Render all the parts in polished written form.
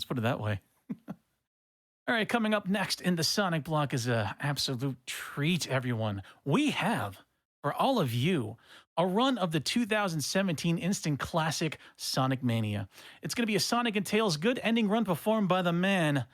put it that way. All right, coming up next in the Sonic block is a absolute treat, everyone. We have, for all of you, a run of the 2017 instant classic Sonic Mania. It's going to be a Sonic and Tails good ending run performed by the man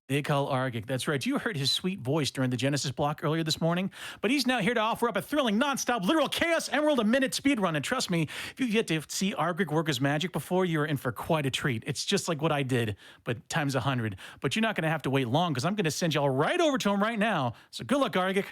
they call Argick. That's right, you heard his sweet voice during the Genesis block earlier this morning, but he's now here to offer up a thrilling, non-stop, literal Chaos Emerald a-minute speedrun. And trust me, if you've yet to see Argick work his magic before, you're in for quite a treat. It's just like what I did, but times 100. But you're not going to have to wait long, because I'm going to send y'all right over to him right now. So good luck, Argick.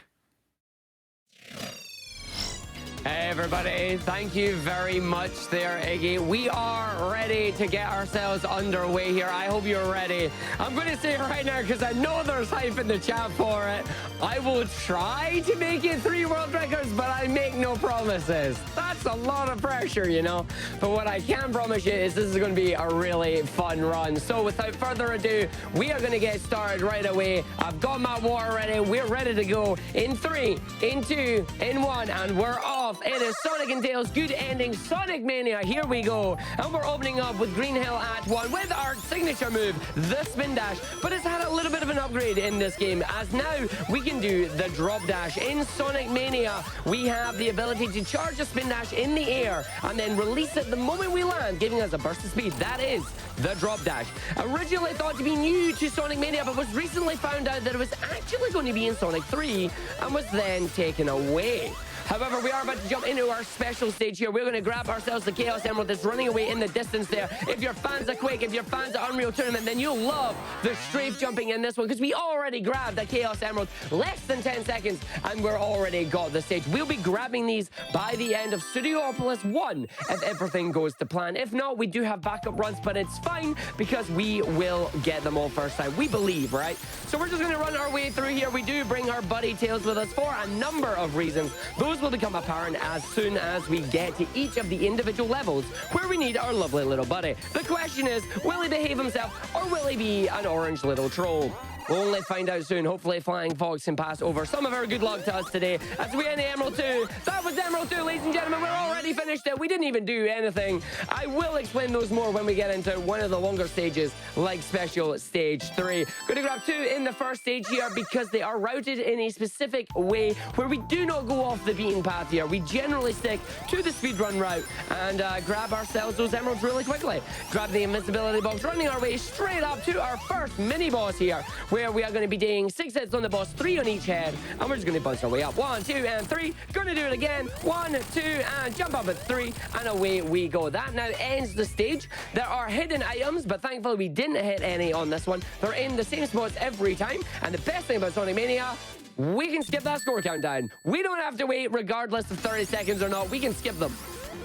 Hey everybody, thank you very much there, Iggy. We are ready to get ourselves underway here. I hope you're ready. I'm going to say it right now because I know there's hype in the chat for it. I will try to make it 3 world records, but I make no promises. That's a lot of pressure, you know. But what I can promise you is this is going to be a really fun run. So without further ado, we are going to get started right away. I've got my water ready. We're ready to go in 3, in 2, in 1, and we're off. It is Sonic and Tails good ending Sonic Mania. Here we go. And we're opening up with Green Hill at 1 with our signature move, the spin dash. But it's had a little bit of an upgrade in this game, as now we can do the drop dash. In Sonic Mania, we have the ability to charge a spin dash in the air and then release it the moment we land, giving us a burst of speed. That is the drop dash. Originally thought to be new to Sonic Mania, but was recently found out that it was actually going to be in Sonic 3 and was then taken away. However, we are about to jump into our special stage here. We're going to grab ourselves the Chaos Emerald that's running away in the distance there. If you're fans of Quake, if you're fans of Unreal Tournament, then you'll love the strafe jumping in this one, because we already grabbed the Chaos Emerald less than 10 seconds, and we're already got the stage. We'll be grabbing these by the end of Studiopolis 1 if everything goes to plan. If not, we do have backup runs, but it's fine because we will get them all first time. We believe, right? So we're just going to run our way through here. We do bring our buddy Tails with us for a number of reasons. Those will become apparent as soon as we get to each of the individual levels where we need our lovely little buddy. The question is, will he behave himself or will he be an orange little troll? We'll only find out soon. Hopefully Flying Fox can pass over some of our good luck to us today as we end Emerald 2. That was Emerald 2, ladies and gentlemen. We're already finished it. We didn't even do anything. I will explain those more when we get into one of the longer stages, like Special Stage 3. Going to grab 2 in the first stage here because they are routed in a specific way where we do not go off the beaten path here. We generally stick to the speedrun route and grab ourselves those emeralds really quickly. Grab the invincibility box, running our way straight up to our first mini-boss here, where we are going to be doing 6 hits on the boss, 3 on each head, and we're just going to bounce our way up. 1, 2, and 3. Going to do it again. 1, 2, and jump up at 3, and away we go. That now ends the stage. There are hidden items, but thankfully we didn't hit any on this one. They're in the same spots every time, and the best thing about Sonic Mania, we can skip that score countdown. We don't have to wait regardless of 30 seconds or not. We can skip them.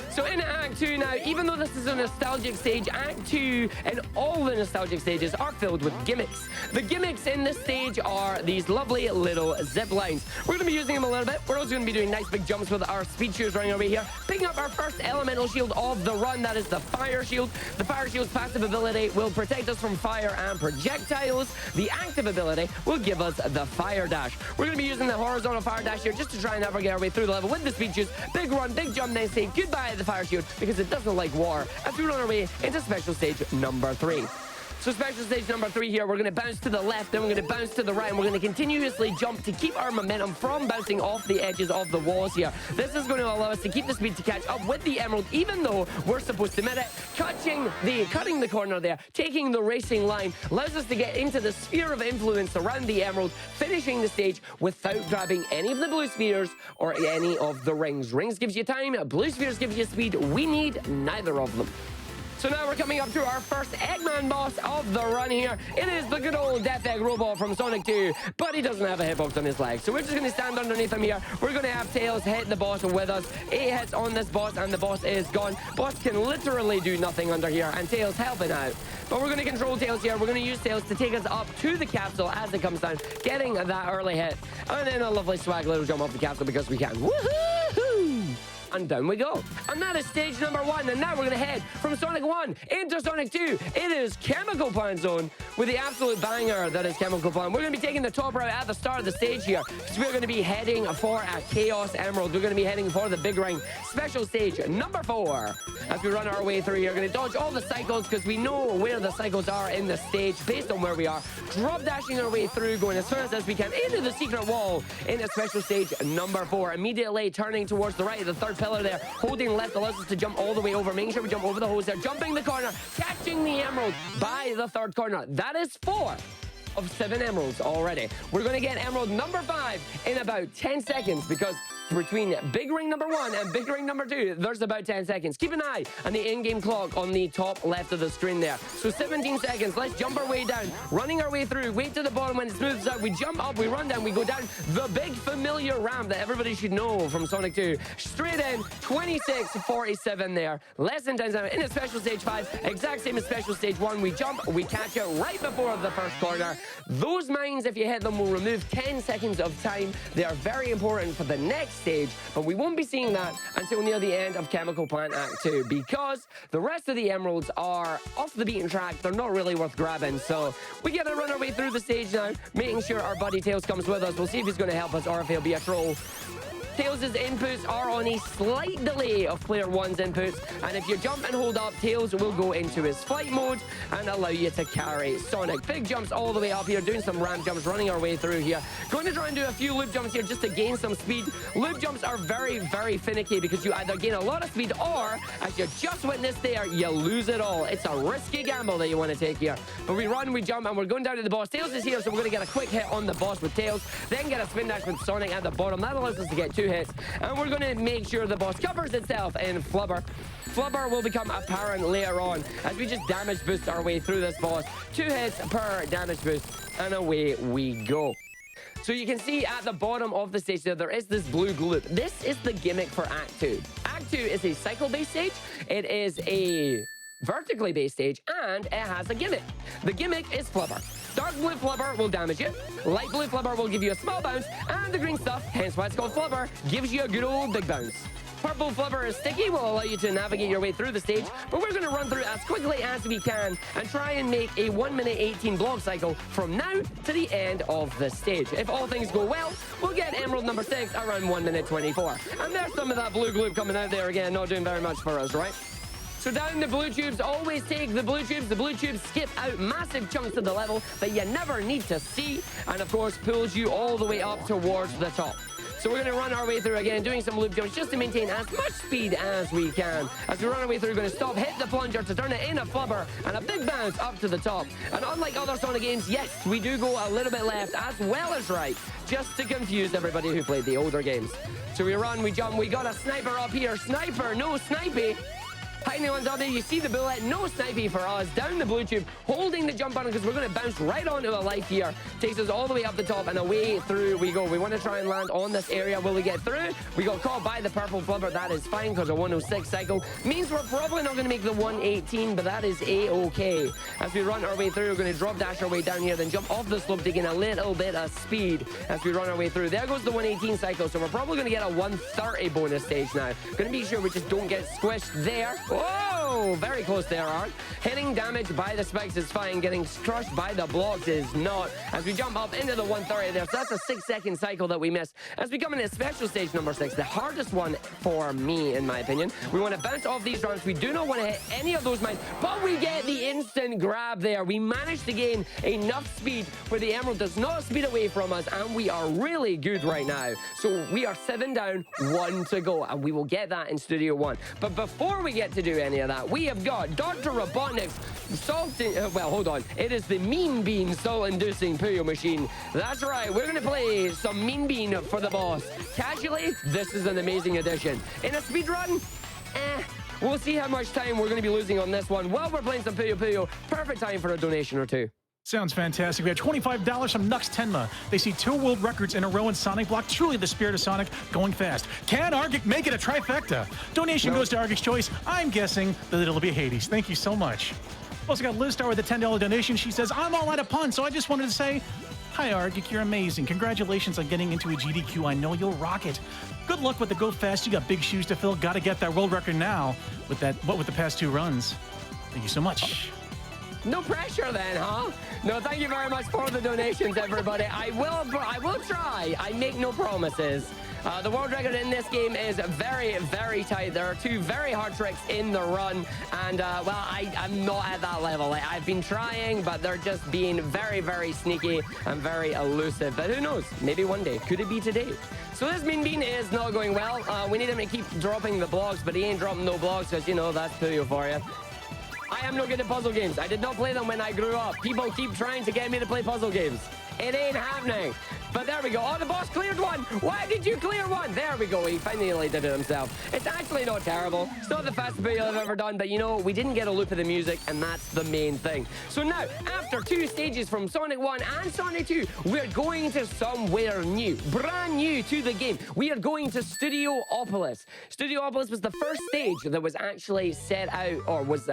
So in Act 2 now, even though this is a nostalgic stage, Act 2 and all the nostalgic stages are filled with gimmicks. The gimmicks in this stage are these lovely little zip lines. We're going to be using them a little bit. We're also going to be doing nice big jumps with our speed shoes running our way here. Picking up our first elemental shield of the run, that is the Fire Shield. The Fire Shield's passive ability will protect us from fire and projectiles. The active ability will give us the Fire Dash. We're going to be using the horizontal Fire Dash here just to try and navigate our way through the level with the speed shoes. Big run, big jump, then say goodbye to the Fire Shield because it doesn't like water as we run our way into special stage number 3. So special stage number 3 here, we're going to bounce to the left, then we're going to bounce to the right, and we're going to continuously jump to keep our momentum from bouncing off the edges of the walls here. This is going to allow us to keep the speed to catch up with the emerald, even though we're supposed to miss it. Cutting the corner there, taking the racing line, allows us to get into the sphere of influence around the emerald, finishing the stage without grabbing any of the blue spheres or any of the rings. Rings gives you time, blue spheres gives you speed. We need neither of them. So now we're coming up to our first Eggman boss of the run here. It is the good old Death Egg robot from Sonic 2, but he doesn't have a hitbox on his leg. So we're just going to stand underneath him here. We're going to have Tails hit the boss with us. 8 hits on this boss, and the boss is gone. Boss can literally do nothing under here, and Tails helping out. But we're going to control Tails here. We're going to use Tails to take us up to the capsule as it comes down, getting that early hit. And then a lovely swag little jump off the capsule because we can. Woohoo! And down we go. And that is stage number 1. And now we're going to head from Sonic 1 into Sonic 2. It is Chemical Plant Zone, with the absolute banger that is Chemical Plant. We're going to be taking the top route at the start of the stage here, because we're going to be heading for a Chaos Emerald. We're going to be heading for the big ring special stage number 4. As we run our way through here, we're going to dodge all the cycles because we know where the cycles are in the stage based on where we are. Drop dashing our way through, going as fast as we can into the secret wall in a special stage number 4. Immediately turning towards the right of the third pillar there, holding left allows us to jump all the way over, making sure we jump over the hose there, jumping the corner, catching the emerald by the third corner. That is 4 of 7 emeralds already. We're going to get emerald number 5 in about 10 seconds, because between big ring number 1 and big ring number 2, there's about 10 seconds. Keep an eye on the in-game clock on the top left of the screen there. So 17 seconds. Let's jump our way down, running our way through, wait to the bottom when it smooths out. We jump up, we run down, we go down the big familiar ramp that everybody should know from Sonic 2. Straight in, 26:47 there. Less than 10 seconds. In a special stage 5, exact same as special stage 1. We jump, we catch it right before the first corner. Those mines, if you hit them, will remove 10 seconds of time. They are very important for the next stage, but we won't be seeing that until near the end of Chemical Plant Act 2, because the rest of the emeralds are off the beaten track. They're not really worth grabbing, so we gotta run our way through the stage now, making sure our buddy Tails comes with us. We'll see if he's going to help us or if he'll be a troll. Tails' inputs are on a slight delay of player 1's inputs, and if you jump and hold up, Tails will go into his flight mode and allow you to carry Sonic. Big jumps all the way up here, doing some ramp jumps, running our way through here. Going to try and do a few loop jumps here just to gain some speed. Loop jumps are very, very finicky, because you either gain a lot of speed or, as you just witnessed there, you lose it all. It's a risky gamble that you want to take here. But we run, we jump, and we're going down to the boss. Tails is here, so we're going to get a quick hit on the boss with Tails, then get a spin dash with Sonic at the bottom. That allows us to get 2 hits, and we're going to make sure the boss covers itself in Flubber. Flubber will become apparent later on as we just damage boost our way through this boss. 2 hits per damage boost, and away we go. So you can see at the bottom of the stage there is this blue gloop. This is the gimmick for Act 2. Act 2 is a cycle-based stage. It is a vertically based stage, and it has a gimmick. The gimmick is Flubber. Dark blue Flubber will damage you, light blue Flubber will give you a small bounce, and the green stuff, hence why it's called Flubber, gives you a good old big bounce. Purple Flubber is sticky, will allow you to navigate your way through the stage, but we're going to run through as quickly as we can and try and make a 1-minute 18 block cycle from now to the end of the stage. If all things go well, we'll get Emerald number 6 around 1-minute 24. And there's some of that blue gloop coming out there again, not doing very much for us, right? So down the blue tubes, always take the blue tubes. The blue tubes skip out massive chunks of the level that you never need to see, and of course pulls you all the way up towards the top. So we're going to run our way through again, doing some loop jumps just to maintain as much speed as we can. As we run our way through, we're going to stop, hit the plunger to turn it in a Flubber, and a big bounce up to the top. And unlike other Sonic games, yes, we do go a little bit left as well as right, just to confuse everybody who played the older games. So we run, we jump, we got a sniper up here. Sniper, no snipey. Hiding on top there, you see the bullet, no snipey for us. Down the blue tube, holding the jump button because we're going to bounce right onto a life here. Takes us all the way up the top and away through we go. We want to try and land on this area. Will we get through? We got caught by the purple Flubber. That is fine because a 106 cycle means we're probably not going to make the 118, but that is a-okay. As we run our way through, we're going to drop dash our way down here, then jump off the slope to gain a little bit of speed as we run our way through. There goes the 118 cycle, so we're probably going to get a 130 bonus stage now. Going to be sure we just don't get squished there. Whoa! Very close there, Art. Hitting damage by the spikes is fine. Getting crushed by the blocks is not. As we jump up into the 130 there, so that's a 6-second cycle that we missed. As we come into special stage number 6, the hardest one for me, in my opinion. We want to bounce off these rounds. We do not want to hit any of those mines, but we get the instant grab there. We managed to gain enough speed where the emerald does not speed away from us, and we are really good right now. So we are 7 down, 1 to go, and we will get that in Studio 1. But before we get to do any of that, we have got Dr. Robotnik's well, hold on. It is the Mean Bean soul-inducing Puyo machine. That's right. We're going to play some Mean Bean for the boss. Casually, this is an amazing addition. In a speed run, we'll see how much time we're going to be losing on this one. While we're playing some Puyo Puyo, perfect time for a donation or two. Sounds fantastic. We have $25 from Nux Tenma. They see 2 world records in a row in Sonic Block. Truly the spirit of Sonic going fast. Can Argick make it a trifecta? Donation goes to Argick's choice. I'm guessing that it'll be Hades. Thank you so much. Also got Liz Star with a $10 donation. She says, I'm all out of puns, so I just wanted to say, hi Argick, you're amazing. Congratulations on getting into a GDQ. I know you'll rock it. Good luck with the Go Fast. You got big shoes to fill. Got to get that world record now with that. What with the past 2 runs. Thank you so much. No pressure then, huh? No, thank you very much for the donations, everybody. I will try. I make no promises. The world record in this game is very, very tight. There are 2 very hard tricks in the run. And, well, I'm not at that level. I've been trying, but they're just being very, very sneaky and very elusive. But who knows? Maybe one day. Could it be today? So this Mean Bean is not going well. We need him to keep dropping the blocks, but he ain't dropping no blocks because, you know, that's Puyo for you. I am no good at puzzle games. I did not play them when I grew up. People keep trying to get me to play puzzle games. It ain't happening. But there we go. Oh, the boss cleared one. Why did you clear one? There we go. He finally did it himself. It's actually not terrible. It's not the fastest video I've ever done, but you know, we didn't get a loop of the music, and that's the main thing. So now, after 2 stages from Sonic 1 and Sonic 2, we're going to somewhere new. Brand new to the game. We are going to Studiopolis. Studiopolis was the first stage that was actually set out, or was,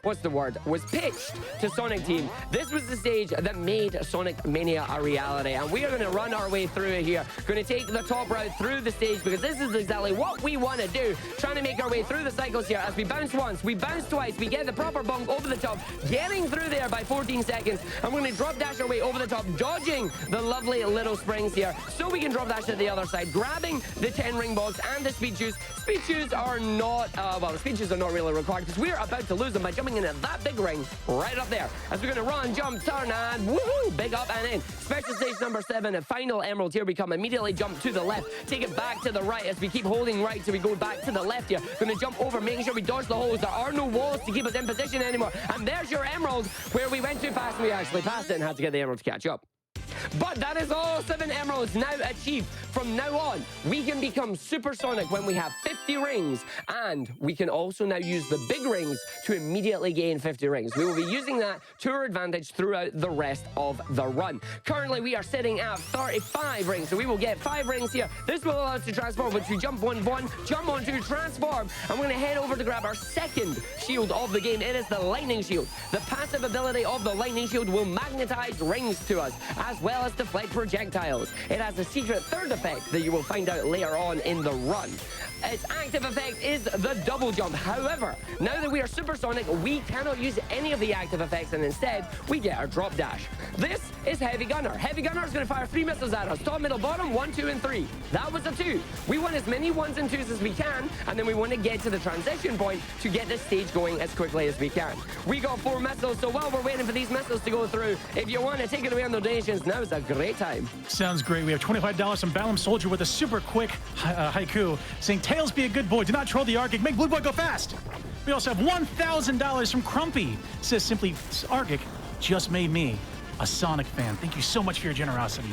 was pitched to Sonic Team. This was the stage that made Sonic Mania a reality, and we are going to run our way through it here. Going to take the top route through the stage because this is exactly what we want to do. Trying to make our way through the cycles here as we bounce once, we bounce twice, we get the proper bump over the top, getting through there by 14 seconds, and we're going to drop dash our way over the top, dodging the lovely little springs here so we can drop dash to the other side, grabbing the 10 ring box and the speed shoes. Speed shoes are not, well, the speed shoes are not really required because we're about to lose them by jumping into that big ring right up there. As we're going to run, jump, turn, and woohoo, big up and in. Special stage number 7, a final emerald here. We come immediately jump to the left, take it back to the right as we keep holding right so we go back to the left here. Going to jump over, making sure we dodge the holes. There are no walls to keep us in position anymore. And there's your emerald where we went too fast and we actually passed it and had to get the emerald to catch up. But that is all 7 emeralds now achieved. From now on, we can become supersonic when we have 50 rings, and we can also now use the big rings to immediately gain 50 rings. We will be using that to our advantage throughout the rest of the run. Currently, we are sitting at 35 rings, so we will get 5 rings here. This will allow us to transform, which we jump one, jump on two, transform, and we're going to head over to grab our second shield of the game. It is the lightning shield. The passive ability of the lightning shield will magnetize rings to us, as well as deflect projectiles. It has a secret third effect that you will find out later on in the run. Its active effect is the double jump. However, now that we are supersonic, we cannot use any of the active effects, and instead, we get our drop dash. This is Heavy Gunner. Heavy Gunner is going to fire 3 missiles at us. Top, middle, bottom, 1, 2, and 3. That was a 2. We want as many 1s and 2s as we can, and then we want to get to the transition point to get this stage going as quickly as we can. We got 4 missiles, so while we're waiting for these missiles to go through, if you want to take it away on the donations, now is a great time. Sounds great. We have $25 from Balam Soldier with a super quick haiku saying, "Tails, be a good boy. Do not troll the Argick. Make Blue Boy go fast." We also have $1,000 from Crumpy. Says simply, "Argick just made me a Sonic fan. Thank you so much for your generosity."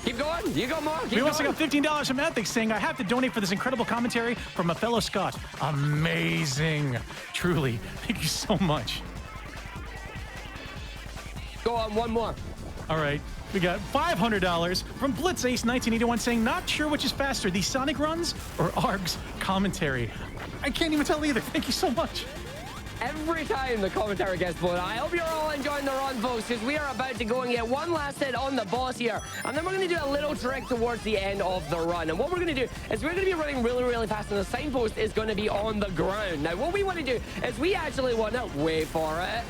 Keep going. You got more. We also got $15 from Ethics saying, "I have to donate for this incredible commentary from a fellow Scot." Amazing. Truly. Thank you so much. Go on, one more. All right. We got $500 from Blitz Ace 1981 saying, "Not sure which is faster, the Sonic runs or Arg's commentary." I can't even tell either. Thank you so much. Every time the commentary gets blown, I hope you're all enjoying the run, folks, because we are about to go and get one last hit on the boss here. And then we're going to do a little trick towards the end of the run. And what we're going to do is we're going to be running really, really fast, and the signpost is going to be on the ground. Now, what we want to do is we actually want to, wait for it,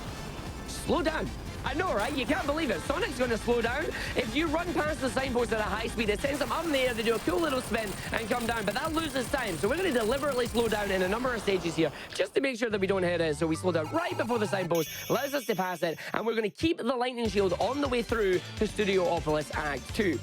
slow down. I know, right? You can't believe it. Sonic's going to slow down. If you run past the signpost at a high speed, it sends them up in the air, they do a cool little spin and come down, but that loses time. So we're going to deliberately slow down in a number of stages here, just to make sure that we don't hit it. So we slow down right before the signpost, allows us to pass it, and we're going to keep the lightning shield on the way through to Studiopolis Act 2.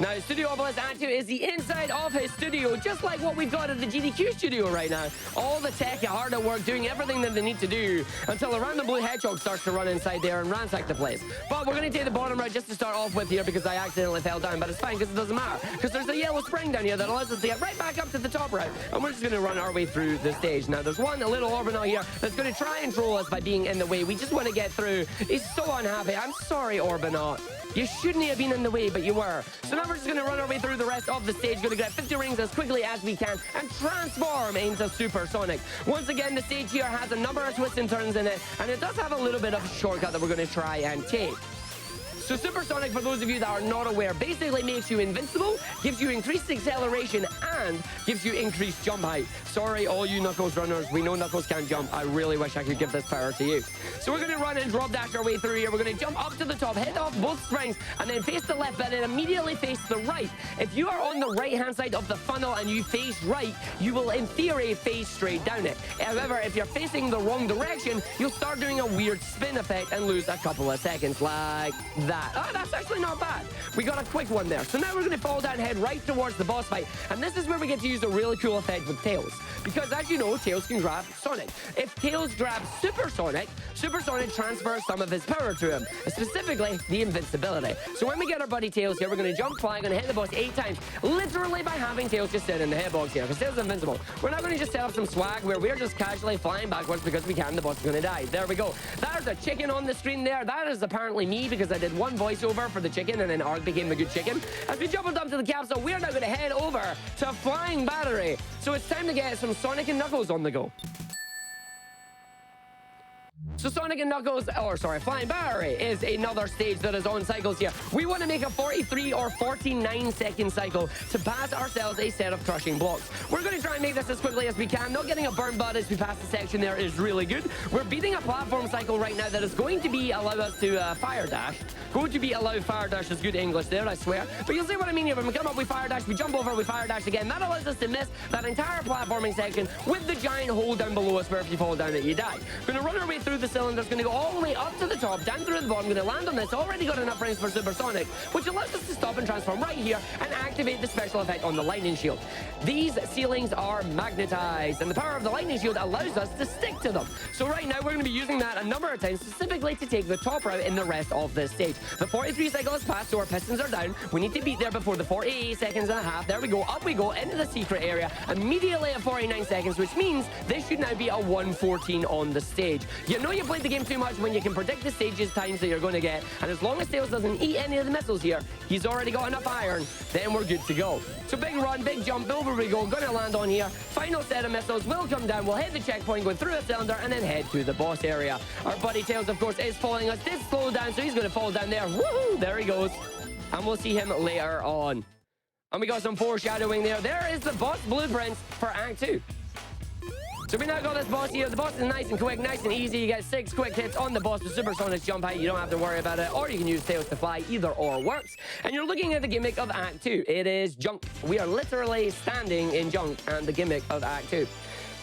Now, Studiopolis Act 2 is the inside of his studio, just like what we've got at the GDQ studio right now. All the tech are hard at work, doing everything that they need to do, until a random blue hedgehog starts to run inside there and ransack the place. But we're going to take the bottom route just to start off with here, because I accidentally fell down, but it's fine, because it doesn't matter, because there's a yellow spring down here that allows us to get right back up to the top route, and we're just going to run our way through the stage. Now, there's one little Orbinaut here that's going to try and troll us by being in the way. We just want to get through. He's so unhappy. I'm sorry, Orbinaut. You shouldn't have been in the way, but you were. So now we're just going to run our way through the rest of the stage, going to get 50 rings as quickly as we can, and transform into Supersonic. Once again, the stage here has a number of twists and turns in it, and it does have a little bit of a shortcut that we're going to try and take. So Supersonic, for those of you that are not aware, basically makes you invincible, gives you increased acceleration, and gives you increased jump height. Sorry, all you Knuckles runners, we know Knuckles can't jump. I really wish I could give this power to you. So we're going to run and drop dash our way through here. We're going to jump up to the top, hit off both springs, and then face the left, but then immediately face the right. If you are on the right-hand side of the funnel and you face right, you will, in theory, face straight down it. However, if you're facing the wrong direction, you'll start doing a weird spin effect and lose a couple of seconds like that. Oh, that's actually not bad. We got a quick one there. So now we're going to fall down, head right towards the boss fight. And this is where we get to use a really cool effect with Tails. Because as you know, Tails can grab Sonic. If Tails grabs Supersonic, Supersonic transfers some of his power to him, specifically the invincibility. So when we get our buddy Tails here, we're going to jump, fly, going to hit the boss 8 times, literally by having Tails just sit in the hitbox here, because Tails is invincible. We're not going to just set up some swag where we're just casually flying backwards because we can. The boss is going to die. There we go. There's a chicken on the screen there. That is apparently me because I did one voiceover for the chicken and then Arg became the good chicken. As we jump up to the capsule, we're now going to head over to Flying Battery. So it's time to get some Sonic and Knuckles on the go. So Sonic and Knuckles, or sorry, Flying Battery is another stage that is on cycles here. We want to make a 43 or 49 second cycle to pass ourselves a set of crushing blocks. We're going to try and make this as quickly as we can. Not getting a burn butt as we pass the section there is really good. We're beating a platform cycle right now that is going to be allow us to fire dash. Going to be allow fire dash is good English there, I swear. But you'll see what I mean here. When we come up, we fire dash, we jump over, we fire dash again. That allows us to miss that entire platforming section with the giant hole down below us where if you fall down it, you die. We're going to run our way through the cylinder's going to go all the way up to the top, down through the bottom, going to land on this. Already got enough frames for Supersonic, which allows us to stop and transform right here and activate the special effect on the lightning shield. These ceilings are magnetized, and the power of the lightning shield allows us to stick to them. So right now, we're going to be using that a number of times, specifically to take the top route in the rest of this stage. The 43 cycle has passed, so our pistons are down. We need to beat there before the 48 seconds and a half. There we go. Up we go into the secret area immediately at 49 seconds, which means this should now be a 1:14 on the stage. You know you played the game too much when you can predict the stage's times that you're going to get, and as long as Tails doesn't eat any of the missiles here, he's already got enough iron, then we're good to go. So big run, big jump, over we go, gonna land on here. Final set of missiles will come down, we'll hit the checkpoint, go through a cylinder, and then head to the boss area. Our buddy Tails, of course, is following us. Did slow down, so he's gonna fall down there. Woohoo! There he goes. And we'll see him later on. And we got some foreshadowing there. There is the boss blueprints for Act 2. So we now got this boss here. The boss is nice and quick, nice and easy. You get 6 quick hits on the boss with Supersonic's jump height. You don't have to worry about it. Or you can use Tails to fly. Either or works. And you're looking at the gimmick of Act 2. It is junk. We are literally standing in junk and the gimmick of Act 2.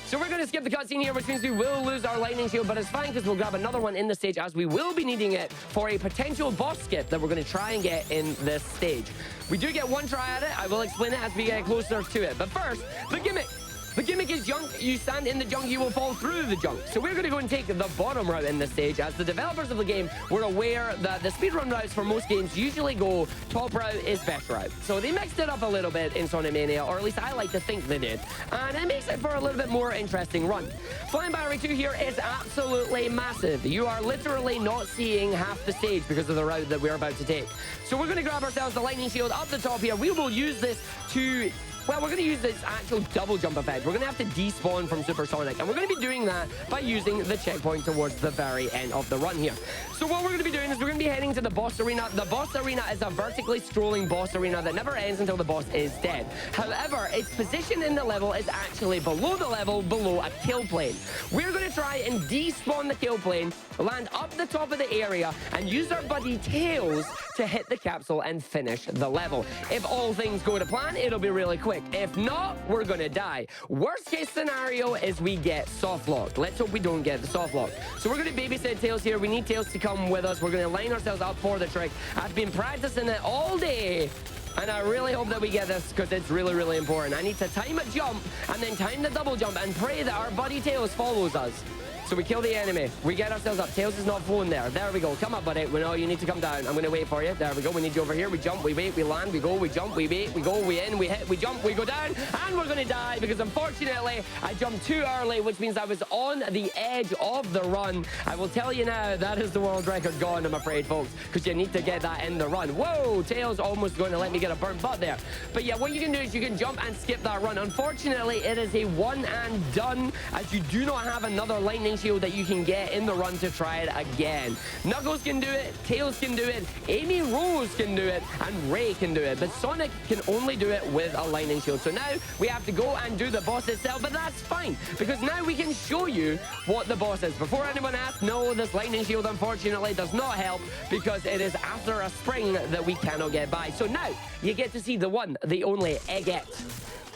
So we're going to skip the cutscene here, which means we will lose our lightning shield, but it's fine because we'll grab another one in the stage as we will be needing it for a potential boss skip that we're going to try and get in this stage. We do get one try at it. I will explain it as we get closer to it. But first, the gimmick. The gimmick is junk. You stand in the junk, you will fall through the junk. So we're going to go and take the bottom route in this stage. As the developers of the game were aware that the speedrun routes for most games usually go top route is best route. So they mixed it up a little bit in Sonic Mania, or at least I like to think they did. And it makes it for a little bit more interesting run. Flying Battery 2 here is absolutely massive. You are literally not seeing half the stage because of the route that we're about to take. So we're going to grab ourselves the lightning shield up the top here. We will use this to... Well, we're going to use this actual double jump effect. We're going to have to despawn from Supersonic, and we're going to be doing that by using the checkpoint towards the very end of the run here. So what we're going to be doing is we're going to be heading to the boss arena. The boss arena is a vertically scrolling boss arena that never ends until the boss is dead. However, its position in the level is actually below the level, below a kill plane. We're going to try and despawn the kill plane, land up the top of the area, and use our buddy Tails to hit the capsule and finish the level. If all things go to plan, it'll be really quick. If not, we're gonna die. Worst case scenario is we get soft locked. Let's hope we don't get the soft lock. So we're gonna babysit Tails here. We need Tails to come with us. We're gonna line ourselves up for the trick. I've been practicing it all day, and I really hope that we get this because it's really, really important. I need to time a jump and then time the double jump and pray that our buddy Tails follows us. So we kill the enemy. We get ourselves up. Tails is not flown there. There we go. Come up, buddy. We know you need to come down. I'm going to wait for you. There we go. We need you over here. We jump, we wait, we land, we go, we jump, we wait, we go, we in, we hit, we jump, we go down, and we're going to die because unfortunately I jumped too early, which means I was on the edge of the run. I will tell you now, that is the world record gone, I'm afraid, folks, because you need to get that in the run. Whoa, Tails almost going to let me get a burnt butt there. But yeah, what you can do is you can jump and skip that run. Unfortunately, it is a one and done, as you do not have another lightning shield that you can get in the run to try it again. Knuckles can do it, Tails can do it, Amy Rose can do it, and Ray can do it. But Sonic can only do it with a lightning shield. So now we have to go and do the boss itself, but that's fine, because now we can show you what the boss is. Before anyone asks, no, this lightning shield unfortunately does not help, because it is after a spring that we cannot get by. So now you get to see the one, the only Eggette.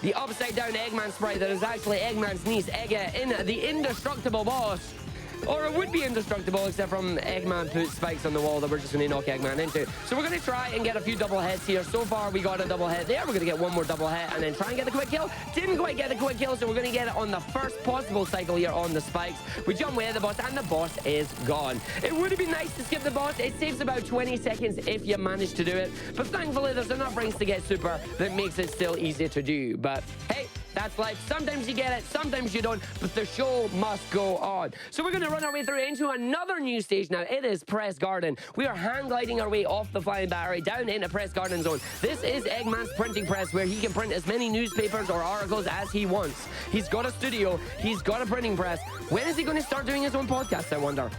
The upside down Eggman sprite that is actually Eggman's niece, Eggette, in the indestructible boss. Or it would be indestructible, except from Eggman put spikes on the wall that we're just going to knock Eggman into. So we're going to try and get a few double hits here. So far, we got a double hit there. We're going to get one more double hit and then try and get the quick kill. Didn't quite get the quick kill, so we're going to get it on the first possible cycle here on the spikes. We jump away at the boss, and the boss is gone. It would have been nice to skip the boss. It saves about 20 seconds if you manage to do it. But thankfully, there's enough rings to get super that makes it still easy to do. But hey, that's life. Sometimes you get it, sometimes you don't, but the show must go on. So we're going to run our way through into another new stage now. It is Press Garden. We are hang gliding our way off the flying battery down into Press Garden Zone. This is Eggman's printing press, where he can print as many newspapers or articles as he wants. He's got a studio, he's got a printing press. When is he going to start doing his own podcast, I wonder?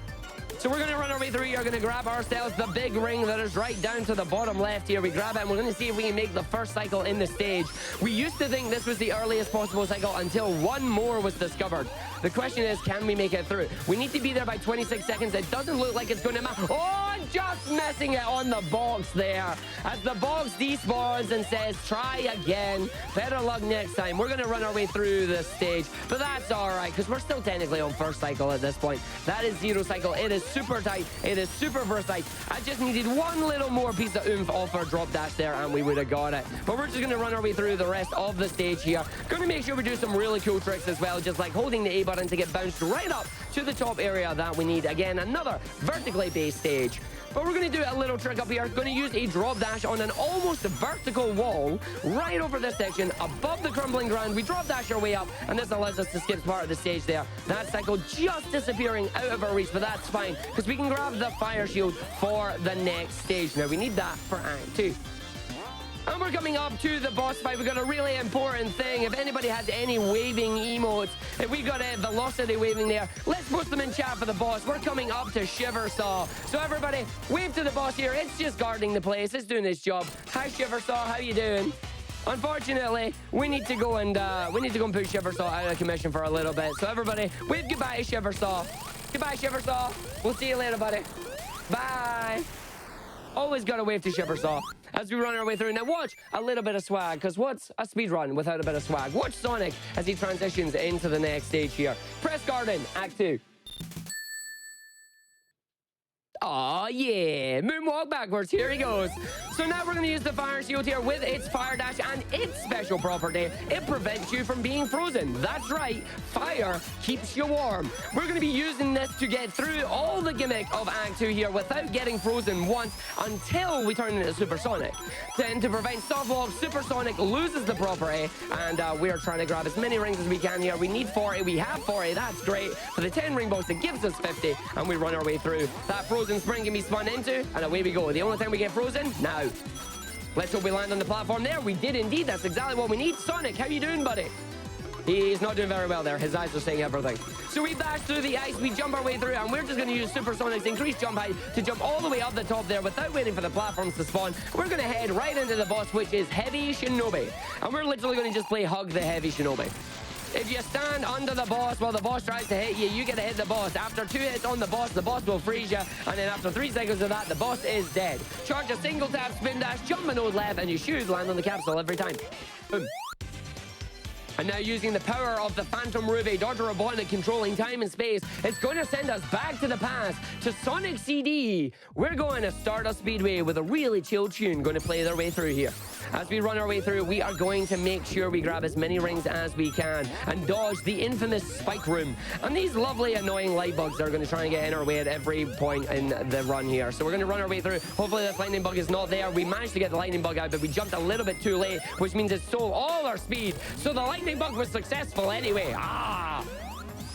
So we're going to run our way through here. We're going to grab ourselves the big ring that is right down to the bottom left here. We grab it, and we're going to see if we can make the first cycle in the stage. We used to think this was the earliest possible cycle until one more was discovered. The question is, can we make it through? We need to be there by 26 seconds. It doesn't look like it's going to matter. Oh, just messing it on the box there. As the box despawns and says, try again. Better luck next time. We're going to run our way through this stage, but that's all right, because we're still technically on first cycle at this point. That is zero cycle. It is super tight. It is super versatile. I just needed one little more piece of oomph off our drop dash there, and we would have got it. But we're just going to run our way through the rest of the stage here. Going to make sure we do some really cool tricks as well, just like holding the A button to get bounced right up to the top area that we need. Again, another vertically based stage. But we're going to do a little trick up here. Going to use a drop dash on an almost vertical wall right over this section above the crumbling ground. We drop dash our way up, and this allows us to skip part of the stage there. That cycle just disappearing out of our reach, but that's fine, because we can grab the fire shield for the next stage. Now, we need that for Act 2. And we're coming up to the boss fight. We've got a really important thing. If anybody has any waving emotes, if we got a velocity waving there, let's post them in chat for the boss. We're coming up to Shiversaw. So everybody, wave to the boss here. It's just guarding the place. It's doing its job. Hi, Shiversaw. How you doing? Unfortunately, we need to go and put Shiversaw out of commission for a little bit. So everybody, wave goodbye to Shiversaw. Goodbye, Shiversaw. We'll see you later, buddy. Bye. Always got to wave to Shiversaw as we run our way through. Now watch a little bit of swag, because what's a speed run without a bit of swag? Watch Sonic as he transitions into the next stage here. Press Garden, Act 2. Aw, yeah. Moonwalk backwards. Here he goes. So now we're going to use the fire shield here with its fire dash and its special property. It prevents you from being frozen. That's right. Fire keeps you warm. We're going to be using this to get through all the gimmick of Act 2 here without getting frozen once until we turn into Supersonic. Then to prevent softwalk, Supersonic loses the property, and we are trying to grab as many rings as we can here. We need 40. We have 40. That's great. For the 10 ring box, it gives us 50, and we run our way through. That frozen spring can be spun into, and away we go. The only time we get frozen, now. Let's hope we land on the platform there. We did indeed. That's exactly what we need. Sonic, how you doing, buddy? He's not doing very well there. His eyes are saying everything. So we dash through the ice, we jump our way through, and we're just going to use Supersonic's increased jump height to jump all the way up the top there without waiting for the platforms to spawn. We're going to head right into the boss, which is Heavy Shinobi. And we're literally going to just play Hug the Heavy Shinobi. If you stand under the boss while the boss tries to hit you, you get to hit the boss. After 2 hits on the boss will freeze you. And then after 3 seconds of that, the boss is dead. Charge a single tap, spin dash, jump a node left, and your shoes land on the capsule every time. Boom. And now using the power of the Phantom Ruby, Dr. Robotnik controlling time and space, it's going to send us back to the past, to Sonic CD. We're going to Stardust Speedway with a really chill tune going to play their way through here. As we run our way through, we are going to make sure we grab as many rings as we can and dodge the infamous spike room. And these lovely, annoying light bugs are going to try and get in our way at every point in the run here. So we're going to run our way through. Hopefully this lightning bug is not there. We managed to get the lightning bug out, but we jumped a little bit too late, which means it stole all our speed. So the lightning bug was successful anyway.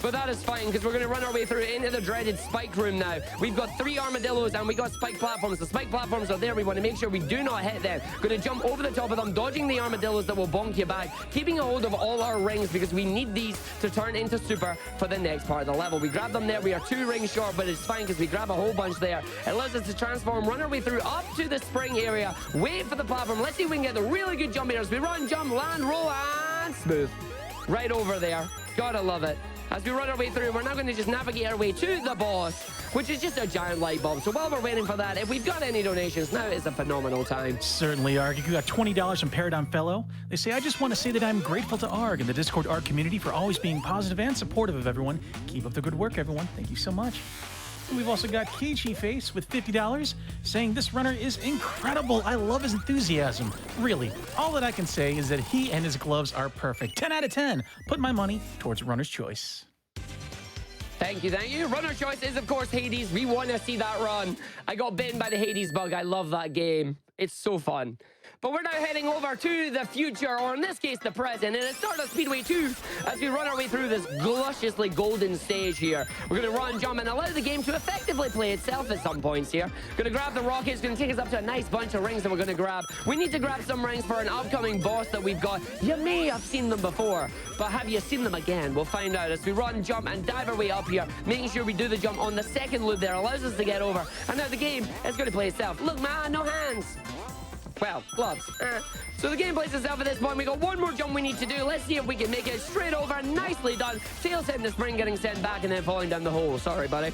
But that is fine, because we're going to run our way through into the dreaded spike room now. We've got 3 armadillos, and we got spike platforms. The spike platforms are there. We want to make sure we do not hit them. Going to jump over the top of them, dodging the armadillos that will bonk you back, keeping a hold of all our rings, because we need these to turn into super for the next part of the level. We grab them there. We are 2 rings short, but it's fine, because we grab a whole bunch there. It allows us to transform, run our way through up to the spring area, wait for the platform. Let's see if we can get the really good jump here as we run, jump, land, roll, and smooth. Right over there. Gotta love it. As we run our way through, we're now going to just navigate our way to the boss, which is just a giant light bulb. So while we're waiting for that, if we've got any donations, now is a phenomenal time. Certainly, Argick. You got $20 from Paradigm Fellow. They say, I just want to say that I'm grateful to Arg and the Discord Arg community for always being positive and supportive of everyone. Keep up the good work, everyone. Thank you so much. And we've also got Keichi Face with $50 saying this runner is incredible. I love his enthusiasm. Really, all that I can say is that he and his gloves are perfect. 10 out of 10. Put my money towards runner's choice. Thank you, thank you. Runner choice is, of course, Hades. We want to see that run. I got bitten by the Hades bug. I love that game. It's so fun. But we're now heading over to the future, or in this case, the present, and it's Stardust Speedway 2 as we run our way through this lusciously golden stage here. We're going to run, jump, and allow the game to effectively play itself at some points here. Going to grab the rockets, going to take us up to a nice bunch of rings that we're going to grab. We need to grab some rings for an upcoming boss that we've got. You may have seen them before, but have you seen them again? We'll find out as we run, jump, and dive our way up here, making sure we do the jump on the second loop there. Allows us to get over, and now the game is going to play itself. Look, man, no hands. Well, gloves. So the game plays itself at this point. We got one more jump we need to do. Let's see if we can make it straight over. Nicely done. Tails hitting the spring, getting sent back, and then falling down the hole. Sorry, buddy.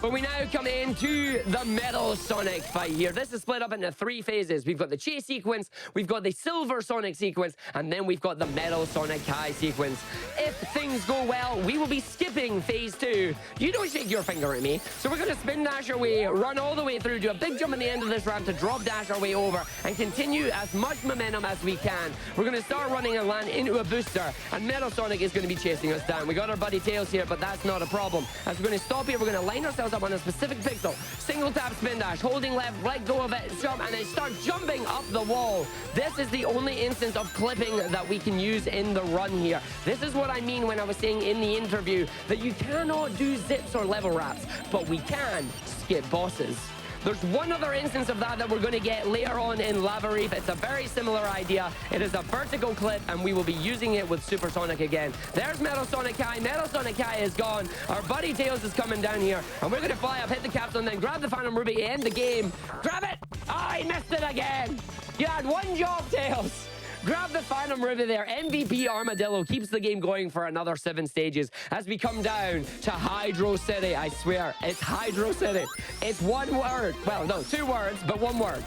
But we now come into the Metal Sonic fight here. This is split up into 3 phases. We've got the chase sequence, we've got the Silver Sonic sequence, and then we've got the Metal Sonic Kai sequence. If things go well, we will be skipping phase 2. You don't shake your finger at me. So we're going to spin dash our way, run all the way through, do a big jump at the end of this ramp to drop dash our way over, and continue as much momentum as we can. We're going to start running and land into a booster, and Metal Sonic is going to be chasing us down. We got our buddy Tails here, but that's not a problem. As we're going to stop here, we're going to line ourselves up on a specific pixel, single tap spin dash, holding left, let go of it, jump, and then start jumping up the wall. This is the only instance of clipping that we can use in the run here. This is what I mean when I was saying in the interview that you cannot do zips or level wraps, but we can skip bosses. There's one other instance of that we're going to get later on in Lava Reef. It's a very similar idea. It is a vertical clip, and we will be using it with Super Sonic again. There's Metal Sonic Kai. Metal Sonic Kai is gone. Our buddy Tails is coming down here, and we're going to fly up, hit the capsule, and then grab the Phantom Ruby, end the game. Grab it! Oh, he missed it again. You had one job, Tails. Grab the Phantom Ruby there. MVP Armadillo keeps the game going for another 7 stages as we come down to Hydro City. I swear, it's Hydro City. It's one word. Well, no, 2 words, but 1 word.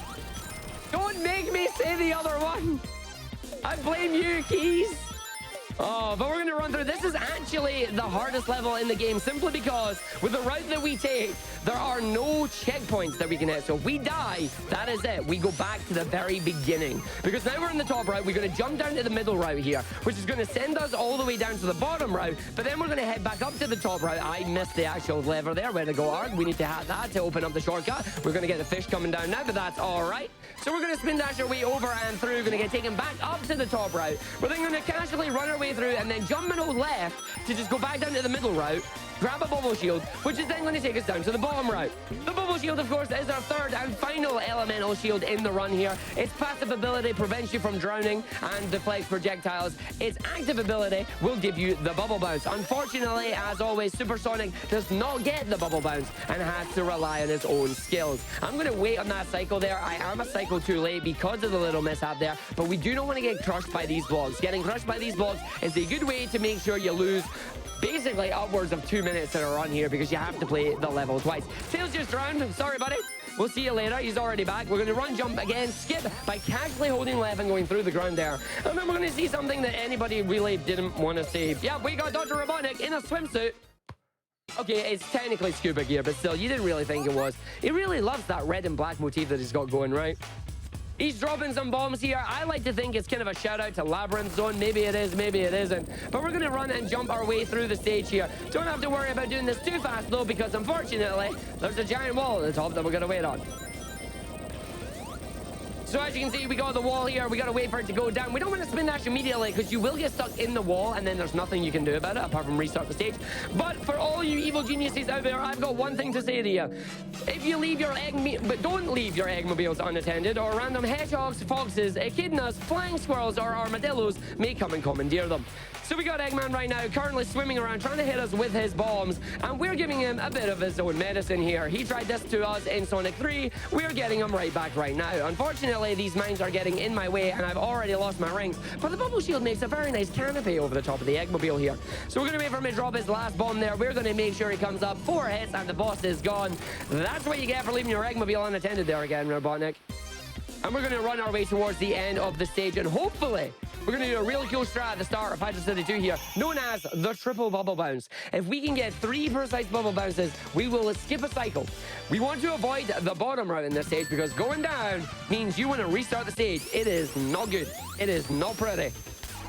Don't make me say the other one. I blame you, Keys. Oh, but we're going to run through. This is actually the hardest level in the game simply because with the route that we take, there are no checkpoints that we can hit. So if we die, that is it. We go back to the very beginning. Because now we're in the top route. We're going to jump down to the middle route here, which is going to send us all the way down to the bottom route. But then we're going to head back up to the top route. I missed the actual lever there. Where to go, Arg? We need to have that to open up the shortcut. We're going to get the fish coming down now, but that's all right. So we're going to spin dash our way over and through. Going to get taken back up to the top route. We're then going to casually run our way through and then jump and hold left to just go back down to the middle route, grab a bubble shield, which is then going to take us down to the bottom route. The bubble shield, of course, is our 3rd and final elemental shield in the run here. Its passive ability prevents you from drowning and deflects projectiles. Its active ability will give you the bubble bounce. Unfortunately, as always, Super Sonic does not get the bubble bounce and has to rely on his own skills. I'm going to wait on that cycle there. I am a cycle too late because of the little mishap there, but we do not want to get crushed by these blocks. Getting crushed by these blocks is a good way to make sure you lose basically upwards of 2 minutes in a run here because you have to play the level twice. Tails just drowned. Sorry, buddy. We'll see you later. He's already back. We're going to run, jump again, skip by casually holding left and going through the ground there. And then we're going to see something that anybody really didn't want to see. Yeah, we got Dr. Robotnik in a swimsuit. Okay, it's technically scuba gear, but still, you didn't really think it was. He really loves that red and black motif that he's got going, right? He's dropping some bombs here. I like to think it's kind of a shout out to Labyrinth Zone. Maybe it is, maybe it isn't. But we're going to run and jump our way through the stage here. Don't have to worry about doing this too fast though, because unfortunately, there's a giant wall at the top that we're going to wait on. So as you can see, we got the wall here. We got to wait for it to go down. We don't want to spin dash immediately because you will get stuck in the wall and then there's nothing you can do about it apart from restart the stage. But for all you evil geniuses out there, I've got one thing to say to you. If you leave your but don't leave your eggmobiles unattended, or random hedgehogs, foxes, echidnas, flying squirrels, or armadillos may come and commandeer them. So we got Eggman right now currently swimming around trying to hit us with his bombs, and we're giving him a bit of his own medicine here. He tried this to us in Sonic 3. We're getting him right back right now. Unfortunately, these mines are getting in my way and I've already lost my rings, but the bubble shield makes a very nice canopy over the top of the Eggmobile here. So we're going to wait for him to drop his last bomb there. We're going to make sure he comes up 4 hits and the boss is gone. That's what you get for leaving your Eggmobile unattended there again, Robotnik. And we're going to run our way towards the end of the stage, and hopefully we're going to do a really cool strat at the start of Hydro City 2 here, known as the triple bubble bounce. If we can get 3 precise bubble bounces, we will skip a cycle. We want to avoid the bottom route in this stage because going down means you want to restart the stage. It is not good. It is not pretty.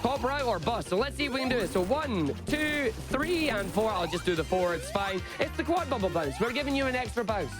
Top route or bust. So let's see if we can do it. So 1, 2, 3, and 4. I'll just do the 4. It's fine. It's the quad bubble bounce. We're giving you an extra bounce.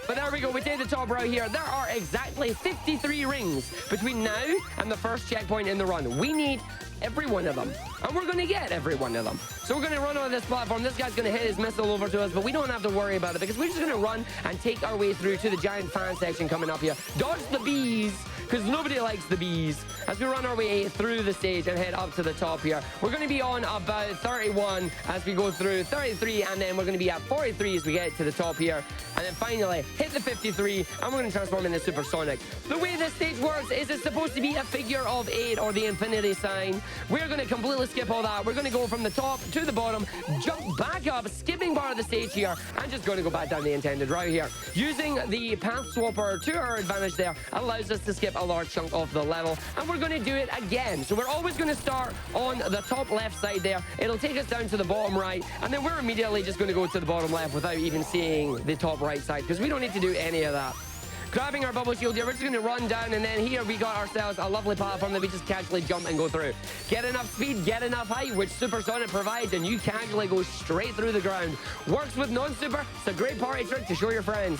But there we go, we take the top route here. There are exactly 53 rings between now and the first checkpoint in the run. We need every one of them, and we're going to get every one of them. So we're going to run on this platform. This guy's going to hit his missile over to us, but we don't have to worry about it because we're just going to run and take our way through to the giant fan section coming up here. Dodge the bees, because nobody likes the bees. As we run our way through the stage and head up to the top here, we're going to be on about 31 as we go through 33, and then we're going to be at 43 as we get to the top here, and then finally hit the 53, and we're going to transform into Supersonic. The way this stage works is it's supposed to be a figure of 8 or the infinity sign. We're going to completely skip all that. We're going to go from the top to the bottom, jump back up, skipping part of the stage here, and just going to go back down the intended route here. Using the path swapper to our advantage there allows us to skip a large chunk of the level, and we're going to do it again. So we're always going to start on the top left side there. It'll take us down to the bottom right, and then we're immediately just going to go to the bottom left without even seeing the top right side because we don't need to do any of that. Grabbing our bubble shield here, we're just going to run down, and then here we got ourselves a lovely platform that we just casually jump and go through. Get enough speed, get enough height, which Supersonic provides, and you casually go straight through the ground. Works with non-super. It's a great party trick to show your friends.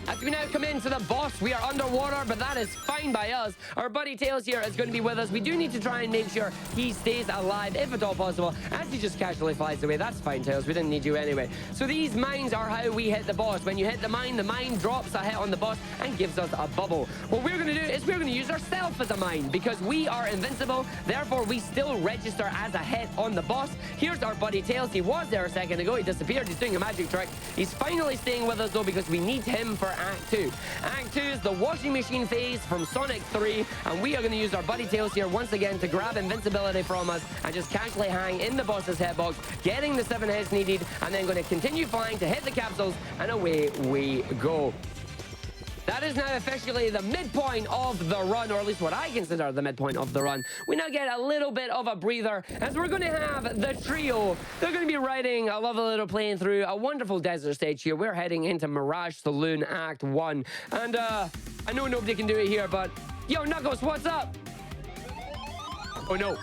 As we now come into the boss, we are underwater, but that is fine by us. Our buddy Tails here is going to be with us. We do need to try and make sure he stays alive, if at all possible, as he just casually flies away. That's fine, Tails. We didn't need you anyway. So these mines are how we hit the boss. When you hit the mine drops a hit on the boss and gives us a bubble. What we're going to do is we're going to use ourselves as a mine because we are invincible. Therefore, we still register as a hit on the boss. Here's our buddy Tails. He was there a second ago. He disappeared. He's doing a magic trick. He's finally staying with us, though, because we need him for Act 2. Act 2 is the washing machine phase from Sonic 3, and we are going to use our buddy Tails here once again to grab invincibility from us and just casually hang in the boss's hitbox, getting the 7 hits needed, and then going to continue flying to hit the capsules, and away we go. That is now officially the midpoint of the run, or at least what I consider the midpoint of the run. We now get a little bit of a breather as we're going to have the trio. They're going to be riding a lovely little plane through a wonderful desert stage here. We're heading into Mirage Saloon Act 1. And I know nobody can do it here, but yo, Knuckles, what's up? Oh, no.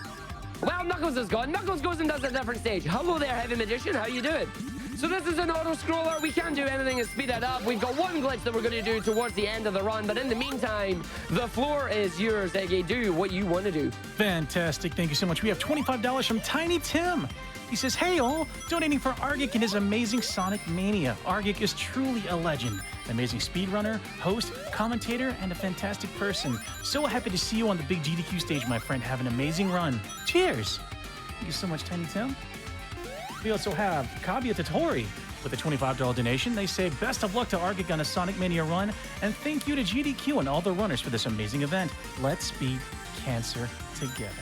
Well, Knuckles is gone. Knuckles goes and does a different stage. Hello there, Heavy Magician. How you doing? So this is an auto-scroller. We can't do anything to speed it up. We've got one glitch that we're going to do towards the end of the run. But in the meantime, the floor is yours, Iggy. Do what you want to do. Fantastic. Thank you so much. We have $25 from Tiny Tim. He says, hey all, donating for Argick and his amazing Sonic Mania. Argick is truly a legend, an amazing speedrunner, host, commentator, and a fantastic person. So happy to see you on the big GDQ stage, my friend. Have an amazing run. Cheers. Thank you so much, Tiny Tim. We also have Kaguya Totori with a $25 donation. They say, best of luck to Argick on a Sonic Mania run, and thank you to GDQ and all the runners for this amazing event. Let's beat cancer together.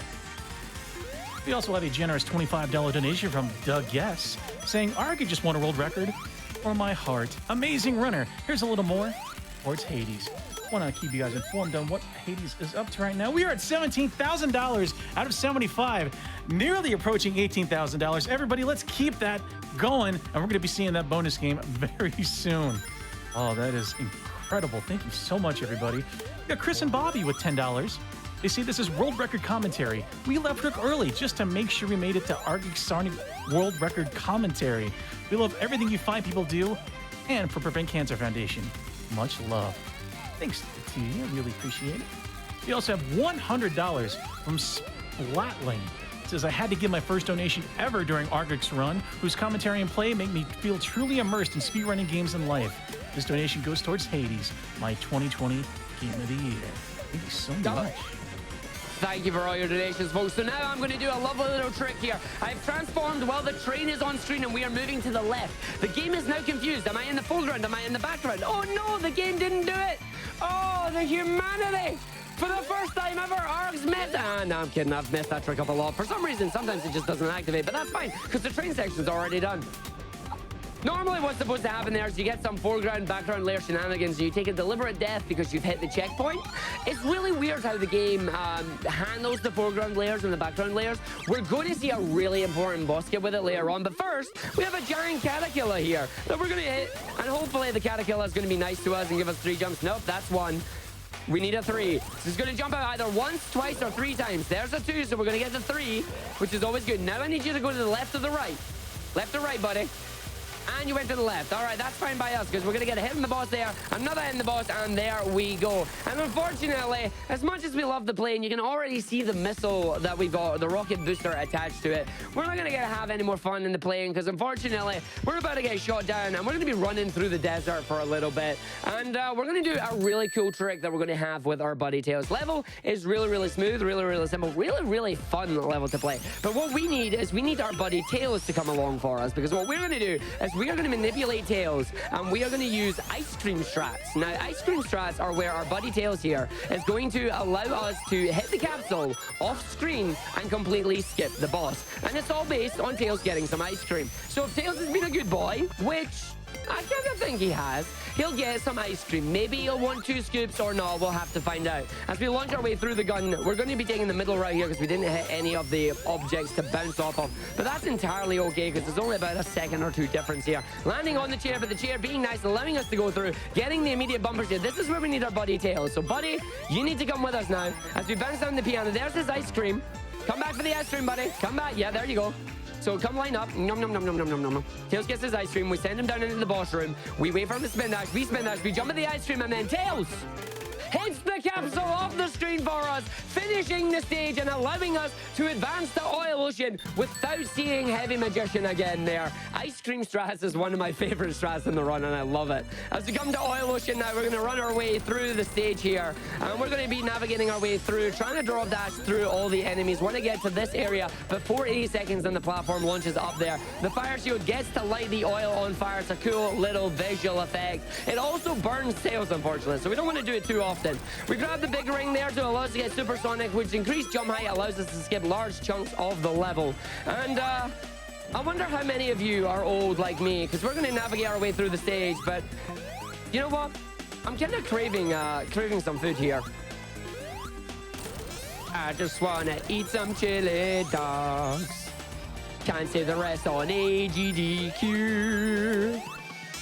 We also have a generous $25 donation from Doug Yes, saying, Argick just won a world record for my heart. Amazing runner. Here's a little more towards Hades. Want to keep you guys informed on what Hades is up to right now. We are at $17,000 out of 75, nearly approaching $18,000. Everybody, let's keep that going, and we're going to be seeing that bonus game very soon. Oh, that is incredible. Thank you so much, everybody. We got Chris and Bobby with $10. They say this is world record commentary. We left work early just to make sure we made it to Argick Sonic world record commentary. We love everything you fine people do, and for Prevent Cancer Foundation. Much love. Thanks to you. I really appreciate it. We also have $100 from Splatling. It says, I had to give my first donation ever during Argick's run, whose commentary and play make me feel truly immersed in speedrunning games and life. This donation goes towards Hades, my 2020 Game of the Year. Thank you so much. Thank you for all your donations, folks. So now I'm going to do a lovely little trick here. I've transformed while the train is on screen and we are moving to the left. The game is now confused. Am I in the foreground? Am I in the background? Oh no, the game didn't do it. Oh, the humanity. For the first time ever, Arg's missed. No, I'm kidding. I've missed that trick up a lot. For some reason, sometimes it just doesn't activate, but that's fine because the train section's already done. Normally what's supposed to happen there is you get some foreground, background layer shenanigans. You take a deliberate death because you've hit the checkpoint. It's really weird how the game handles the foreground layers and the background layers. We're going to see a really important boss get with it later on. But first, we have a giant caterpillar here that we're going to hit. And hopefully the caterpillar is going to be nice to us and give us 3 jumps. Nope, that's 1. We need a 3. So it's going to jump out either once, twice, or 3 times. There's a 2, so we're going to get the 3, which is always good. Now I need you to go to the left or the right. Left or right, buddy. And you went to the left. All right, that's fine by us because we're going to get a hit in the boss there, another hit in the boss, and there we go. And unfortunately, as much as we love the plane, you can already see the missile that we got, the rocket booster attached to it. We're not going to have any more fun in the plane because unfortunately, we're about to get shot down and we're going to be running through the desert for a little bit. And we're going to do a really cool trick that we're going to have with our buddy Tails. Level is really, really smooth, really, really simple, really, really fun level to play. But what we need is we need our buddy Tails to come along for us because what we're going to do is we are going to manipulate Tails and we are going to use ice cream strats. Now, ice cream strats are where our buddy Tails here is going to allow us to hit the capsule off screen and completely skip the boss. And it's all based on Tails getting some ice cream. So if Tails has been a good boy, which I kind of think he has, he'll get some ice cream. Maybe he'll want 2 scoops or not. We'll have to find out. As we launch our way through the gun, we're going to be taking the middle route here because we didn't hit any of the objects to bounce off of. But that's entirely okay because there's only about a second or 2 difference here. Landing on the chair, but the chair being nice, allowing us to go through, getting the immediate bumpers here. This is where we need our buddy Tails. So, buddy, you need to come with us now. As we bounce down the piano, there's his ice cream. Come back for the ice cream, buddy. Come back. Yeah, there you go. So come line up. Nom, nom, nom, nom, nom, nom, nom. Tails gets his ice cream. We send him down into the boss room. We wait for him to spin dash. We spin dash. We jump at the ice cream, and then Tails hits the capsule off the screen for us, finishing the stage and allowing us to advance to Oil Ocean without seeing Heavy Magician again there. Ice cream strats is one of my favorite strats in the run, and I love it. As we come to Oil Ocean now, we're going to run our way through the stage here, and we're going to be navigating our way through, trying to drop dash through all the enemies. Want to get to this area before 80 seconds and the platform launches up there. The fire shield gets to light the oil on fire. It's a cool little visual effect. It also burns Tails, unfortunately, so we don't want to do it too often. We grab the big ring there to allow us to get supersonic, which increased jump height allows us to skip large chunks of the level. And I wonder how many of you are old like me, because we're going to navigate our way through the stage. But you know what? I'm kind of craving some food here. I just want to eat some chili dogs. Can't say the rest on AGDQ.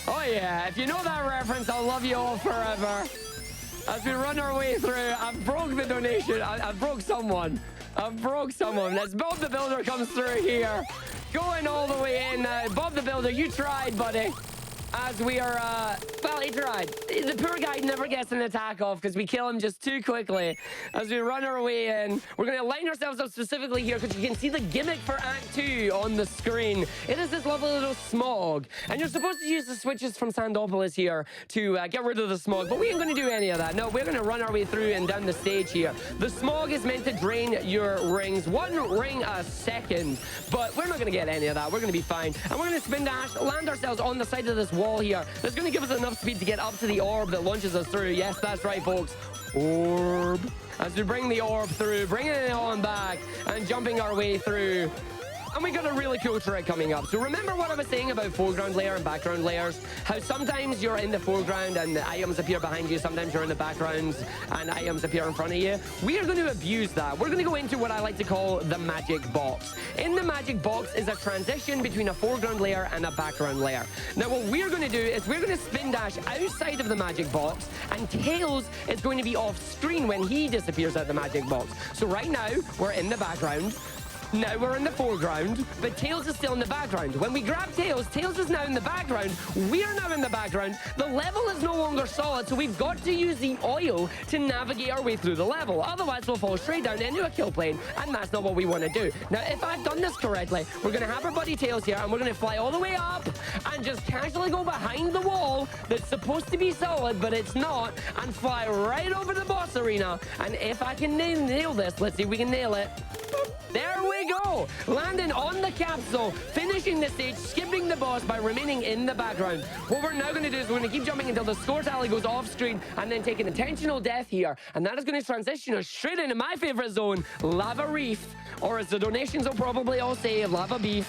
Oh yeah, if you know that reference, I'll love you all forever. As we run our way through, I've broke the donation. I've broke someone. I've broke someone. As Bob the Builder comes through here. Going all the way in. Bob the Builder, you tried, buddy. As we are, well, he tried. The poor guy never gets an attack off because we kill him just too quickly. As we run our way in, we're going to line ourselves up specifically here because you can see the gimmick for Act 2 on the screen. It is this lovely little smog. And you're supposed to use the switches from Sandopolis here to get rid of the smog. But we ain't going to do any of that. No, we're going to run our way through and down the stage here. The smog is meant to drain your rings. 1 ring a second. But we're not going to get any of that. We're going to be fine. And we're going to spin dash, land ourselves on the side of this wall here. That's going to give us enough speed to get up to the orb that launches us through. Yes, that's right, folks. Orb. As we bring the orb through, bringing it on back and jumping our way through. And we got a really cool trick coming up. So remember what I was saying about foreground layer and background layers? How sometimes you're in the foreground and the items appear behind you. Sometimes you're in the background and items appear in front of you. We are going to abuse that. We're going to go into what I like to call the magic box. In the magic box is a transition between a foreground layer and a background layer. Now what we're going to do is we're going to spin dash outside of the magic box, and Tails is going to be off screen when he disappears out the magic box. So right now we're in the background. Now we're in the foreground, but Tails is still in the background. When we grab Tails, Tails is now in the background. We are now in the background. The level is no longer solid, so we've got to use the oil to navigate our way through the level. Otherwise, we'll fall straight down into a kill plane, and that's not what we want to do. Now, if I've done this correctly, we're going to have our buddy Tails here, and we're going to fly all the way up and just casually go behind the wall that's supposed to be solid, but it's not, and fly right over the boss arena. And if I can nail this, let's see if we can nail it. There we go. Landing on the capsule, finishing the stage, skipping the boss by remaining in the background. What we're now going to do is we're going to keep jumping until the score tally goes off screen and then take an intentional death here. And that is going to transition us straight into my favorite zone, Lava Reef, or as the donations will probably all say, Lava Beef,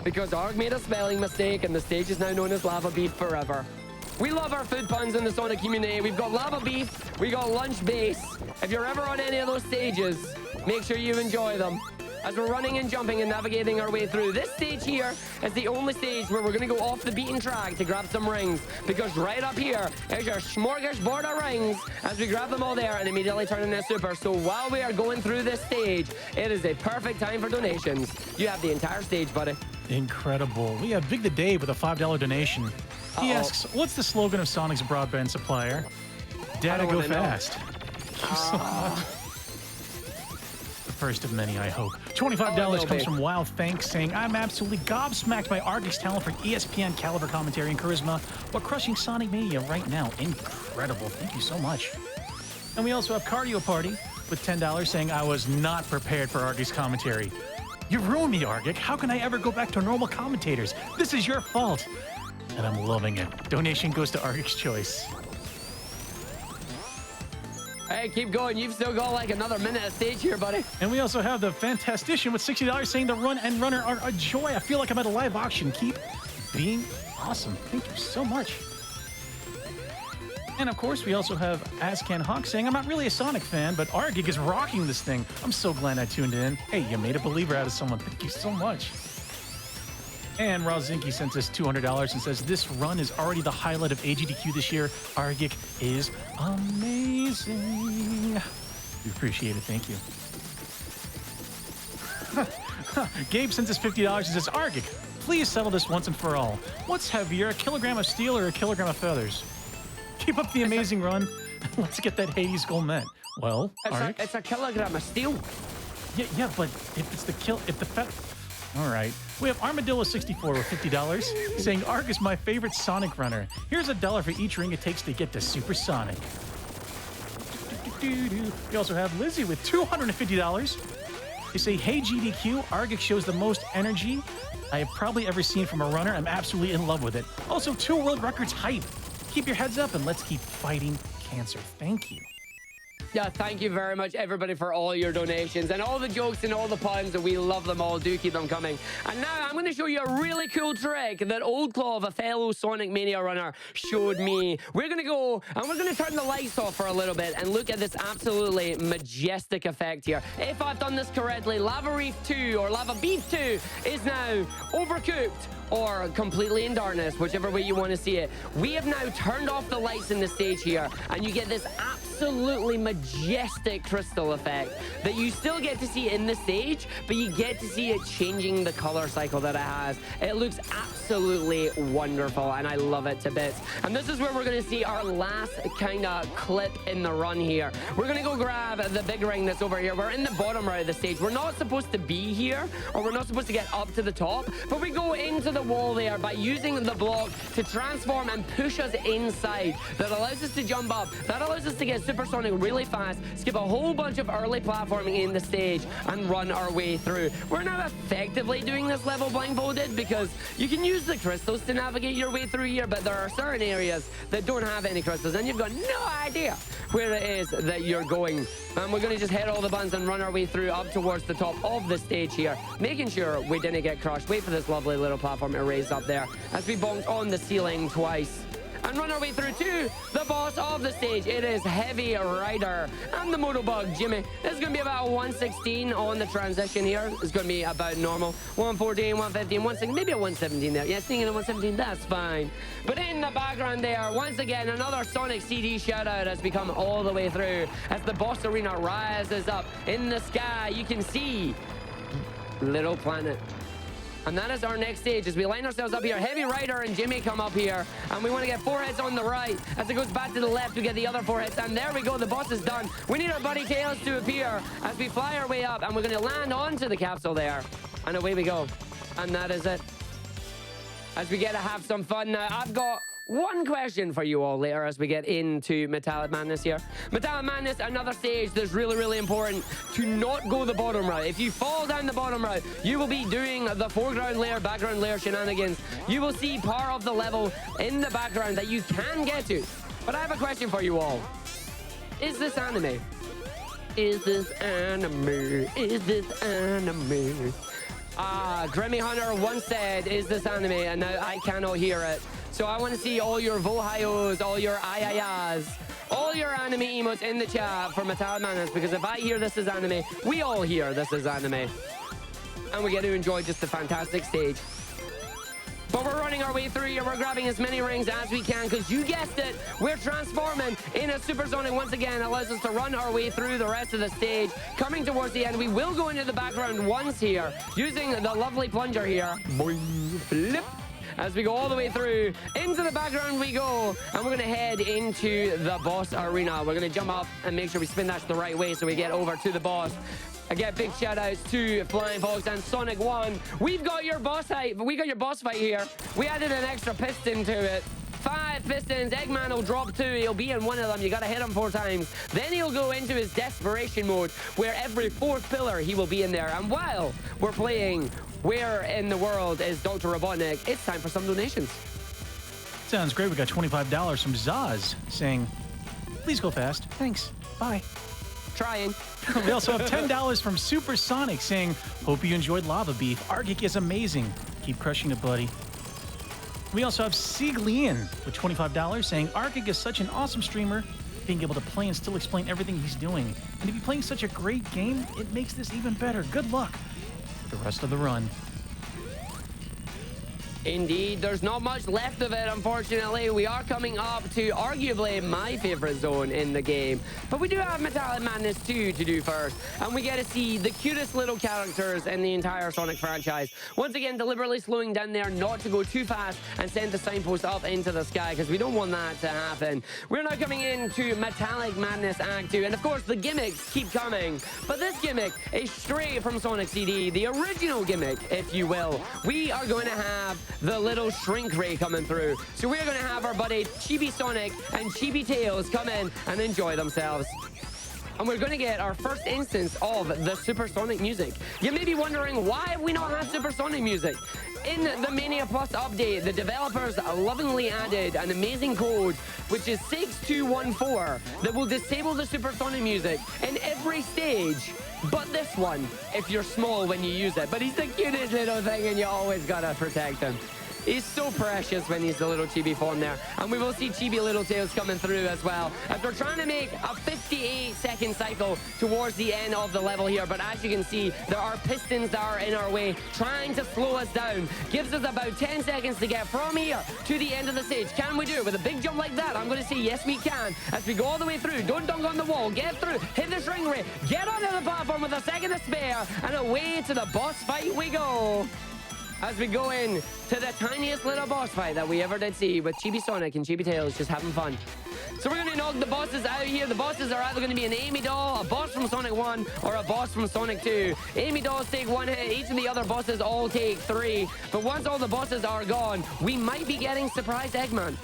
because Arg made a spelling mistake and the stage is now known as Lava Beef forever. We love our food puns in the Sonic community. We've got Lava Beef, we got Lunch Base. If you're ever on any of those stages, make sure you enjoy them. As we're running and jumping and navigating our way through, this stage here is the only stage where we're going to go off the beaten track to grab some rings, because right up here is your smorgasbord of rings as we grab them all there and immediately turn into super. So while we are going through this stage, it is a perfect time for donations. You have the entire stage, buddy. Incredible. We have Big the Dave with a $5 donation. He asks, what's the slogan of Sonic's broadband supplier? Data go fast. Thank you so much. First of many, I hope. $25 comes from Wild Thanks, saying, I'm absolutely gobsmacked by Argick's talent for ESPN caliber commentary and charisma while crushing Sonic Mania right now. Incredible. Thank you so much. And we also have Cardio Party with $10 saying, I was not prepared for Argick's commentary. You ruined me, Argick. How can I ever go back to normal commentators? This is your fault. And I'm loving it. Donation goes to Argick's choice. Hey, keep going. You've still got like another minute of stage here, buddy. And we also have the Fantastician with $60 saying the run and runner are a joy. I feel like I'm at a live auction. Keep being awesome. Thank you so much. And of course, we also have Ascan Hawk saying, I'm not really a Sonic fan, but Argick is rocking this thing. I'm so glad I tuned in. Hey, you made a believer out of someone. Thank you so much. And Rozinki sent us $200 and says, this run is already the highlight of AGDQ this year. Argick is amazing. We appreciate it. Thank you. Gabe sent us $50 and says, Argick, please settle this once and for all. What's heavier, a kilogram of steel or a kilogram of feathers? Keep up the amazing run. Let's get that Hades gold met. Well, Argick? It's a kilogram of steel. Yeah, but if it's the all right. We have Armadillo64 with $50 saying, Arg is my favorite Sonic runner. Here's $1 for each ring it takes to get to Super Sonic. We also have Lizzie with $250. They say, hey GDQ, Argick shows the most energy I have probably ever seen from a runner. I'm absolutely in love with it. Also, 2 world records hype. Keep your heads up and let's keep fighting cancer. Thank you. Yeah, thank you very much, everybody, for all your donations and all the jokes and all the puns. We love them all. Do keep them coming. And now I'm going to show you a really cool trick that Old Claw, a fellow Sonic Mania runner, showed me. We're going to go and we're going to turn the lights off for a little bit and look at this absolutely majestic effect here. If I've done this correctly, Lava Reef 2 or Lava Beef 2 is now overcooked or completely in darkness, whichever way you want to see it. We have now turned off the lights in the stage here, and you get this absolutely majestic crystal effect that you still get to see in the stage, but you get to see it changing the color cycle that it has. It looks absolutely wonderful, and I love it to bits. And this is where we're going to see our last kind of clip in the run here. We're going to go grab the big ring that's over here. We're in the bottom right of the stage. We're not supposed to be here, or we're not supposed to get up to the top, but we go into the wall there by using the block to transform and push us inside. That allows us to jump up. That allows us to get supersonic really fast, skip a whole bunch of early platforming in the stage, and run our way through. We're now effectively doing this level blindfolded because you can use the crystals to navigate your way through here, but there are certain areas that don't have any crystals, and you've got no idea where it is that you're going. And we're going to just hit all the buttons and run our way through up towards the top of the stage here, making sure we didn't get crushed. Wait for this lovely little platform to raise up there as we bonked on the ceiling twice. And run our way through to the boss of the stage. It is Heavy Rider and the Motobug Jimmy. This is going to be about a 116 on the transition here. It's going to be about normal. 114, 115, 116, maybe a 117 there. Yeah, singing a 117, that's fine. But in the background there, once again, another Sonic CD shout out as we come all the way through. As the boss arena rises up in the sky, you can see little planet. And that is our next stage as we line ourselves up here. Heavy Rider and Jimmy come up here. And we want to get 4 hits on the right. As it goes back to the left, we get the other 4 hits. And there we go. The boss is done. We need our buddy Tails to appear as we fly our way up. And we're going to land onto the capsule there. And away we go. And that is it. As we get to have some fun now, I've got one question for you all later as we get into Metallic Madness here. Metallic Madness, another stage that's really, really important to not go the bottom route. If you fall down the bottom route, you will be doing the foreground layer, background layer shenanigans. You will see part of the level in the background that you can get to. But I have a question for you all. Is this anime? Is this anime? Is this anime? Grimmy Hunter once said, is this anime? And now I cannot hear it. So I want to see all your Vohayos, all your Ayayas, all your anime emotes in the chat for Metallic Madness, because if I hear this is anime, we all hear this is anime. And we get to enjoy just a fantastic stage. But we're running our way through here. We're grabbing as many rings as we can because you guessed it, we're transforming in a supersonic once again. Allows us to run our way through the rest of the stage. Coming towards the end, we will go into the background once here using the lovely plunger here. Boing, flip. As we go all the way through, into the background we go, and we're going to head into the boss arena. We're going to jump up and make sure we spin dash the right way so we get over to the boss. Again, big shout outs to Flying Fox and Sonic 1. We've got your boss fight. We got your boss fight here. We added an extra piston to it. 5 pistons. Eggman will drop 2. He'll be in one of them. You gotta hit him 4 times. Then he'll go into his desperation mode, where every 4th pillar he will be in there. And while we're playing Where in the World is Dr. Robotnik, it's time for some donations. Sounds great. We got $25 from Zaz saying, please go fast. Thanks. Bye. Trying. We also have $10 from Supersonic saying, hope you enjoyed Lava Beef. Argick is amazing. Keep crushing it, buddy. We also have Sieglian with $25 saying, Argick is such an awesome streamer. Being able to play and still explain everything he's doing. And to be playing such a great game, it makes this even better. Good luck with the rest of the run. Indeed, there's not much left of it, unfortunately. We are coming up to arguably my favorite zone in the game. But we do have Metallic Madness 2 to do first. And we get to see the cutest little characters in the entire Sonic franchise. Once again, deliberately slowing down there not to go too fast and send the signpost up into the sky, because we don't want that to happen. We're now coming into Metallic Madness Act 2. And of course, the gimmicks keep coming. But this gimmick is straight from Sonic CD, the original gimmick, if you will. We are going to have the little shrink ray coming through. So we're going to have our buddy Chibi Sonic and Chibi Tails come in and enjoy themselves. And we're going to get our first instance of the supersonic music. You may be wondering, why have we not had supersonic music? In the Mania Plus update, the developers lovingly added an amazing code, which is 6214, that will disable the supersonic music in every stage but this one, if you're small when you use it. But he's the cutest little thing, and you always gotta protect him. He's so precious when he's the little chibi form there. And we will see Chibi Little Tails coming through as well, as we're trying to make a 58-second cycle towards the end of the level here. But as you can see, there are pistons that are in our way, trying to slow us down. Gives us about 10 seconds to get from here to the end of the stage. Can we do it with a big jump like that? I'm going to say yes, we can. As we go all the way through, don't dunk on the wall, get through, hit the string ray, get onto the platform with a second to spare, and away to the boss fight we go. As we go in to the tiniest little boss fight that we ever did see, with Chibi Sonic and Chibi Tails just having fun. So we're going to knock the bosses out here. The bosses are either going to be an Amy doll, a boss from Sonic 1, or a boss from Sonic 2. Amy dolls take 1 hit. Each of the other bosses all take 3. But once all the bosses are gone, we might be getting Surprise Eggman.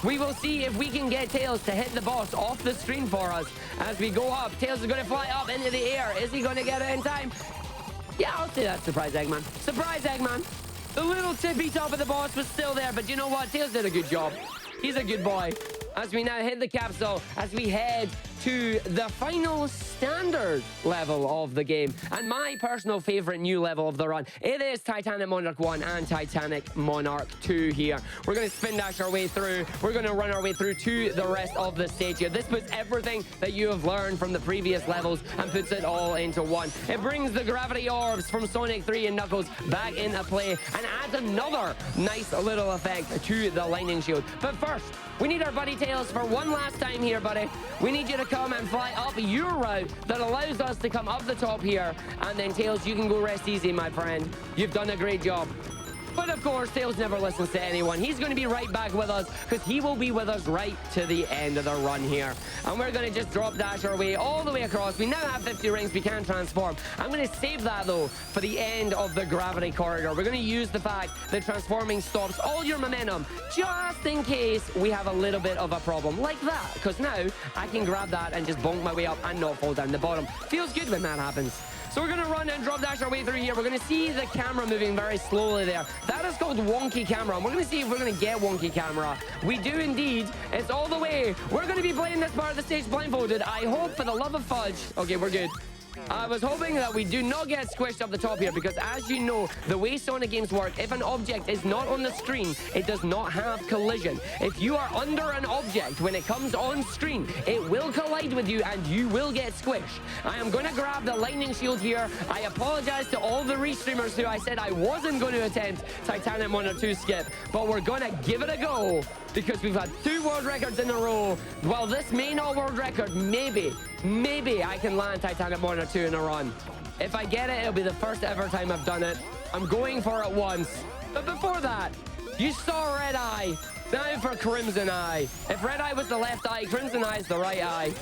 We will see if we can get Tails to hit the boss off the screen for us. As we go up, Tails is going to fly up into the air. Is he going to get it in time? Yeah, I'll say that's Surprise Eggman. Surprise Eggman. The little tippy top of the boss was still there, but you know what? Tails did a good job. He's a good boy. As we now hit the capsule, as we head to the final standard level of the game, and my personal favorite new level of the run, it is Titanic Monarch 1 and Titanic Monarch 2 here. We're going to spin dash our way through. We're going to run our way through to the rest of the stage here. This puts everything that you have learned from the previous levels and puts it all into one. It brings the gravity orbs from Sonic 3 and Knuckles back into play and adds another nice little effect to the lightning shield. But first, we need our buddy Tails for one last time here, buddy. We need you to come come and fly up your route that allows us to come up the top here. And then Tails, you can go rest easy, my friend. You've done a great job. But of course, Tails never listens to anyone. He's going to be right back with us because he will be with us right to the end of the run here. And we're going to just drop dash our way all the way across. We now have 50 rings. We can transform. I'm going to save that, though, for the end of the gravity corridor. We're going to use the fact that transforming stops all your momentum just in case we have a little bit of a problem like that. Because now I can grab that and just bonk my way up and not fall down the bottom. Feels good when that happens. So we're going to run and drop dash our way through here. We're going to see the camera moving very slowly there. That is called wonky camera. And we're going to see if we're going to get wonky camera. We do indeed. It's all the way. We're going to be playing this part of the stage blindfolded. I hope for the love of fudge. Okay, we're good. I was hoping that we do not get squished up the top here because, as you know, the way Sonic games work, if an object is not on the screen, it does not have collision. If you are under an object when it comes on screen, it will collide with you and you will get squished. I am going to grab the lightning shield here. I apologize to all the restreamers who I said I wasn't going to attempt Titanic 1 or 2 skip, but we're going to give it a go because we've had 2 world records in a row. While this may not world record, maybe I can land Titanic 1 or 2 in a run. If I get it, it'll be the first ever time I've done it. I'm going for it once. But before that, you saw Red Eye. Now for Crimson Eye. If Red Eye was the left eye, Crimson Eye is the right eye.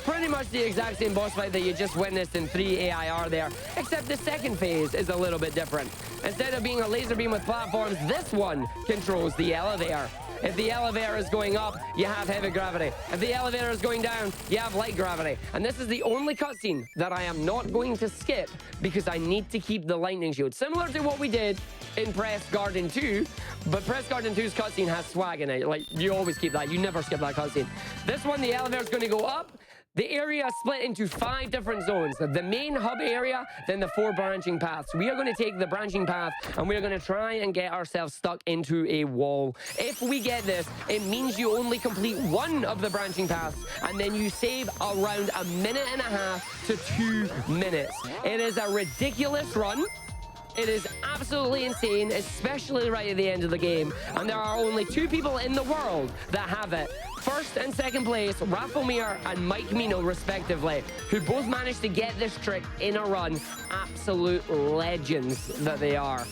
Pretty much the exact same boss fight that you just witnessed in 3 AIR there, except the second phase is a little bit different. Instead of being a laser beam with platforms, this one controls the elevator. If the elevator is going up, you have heavy gravity. If the elevator is going down, you have light gravity. And this is the only cutscene that I am not going to skip because I need to keep the lightning shield. Similar to what we did in Press Garden 2, but Press Garden 2's cutscene has swag in it. Like, you always keep that. You never skip that cutscene. This one, the elevator is going to go up. The area is split into 5 different zones. The main hub area, then the 4 branching paths. We are going to take the branching path and we are going to try and get ourselves stuck into a wall. If we get this, it means you only complete 1 of the branching paths and then you save around 1.5 minutes to 2 minutes. It is a ridiculous run. It is absolutely insane, especially right at the end of the game. And there are only 2 people in the world that have it. First and second place, Rafomir and Mike Mino, respectively, who both managed to get this trick in a run. Absolute legends that they are.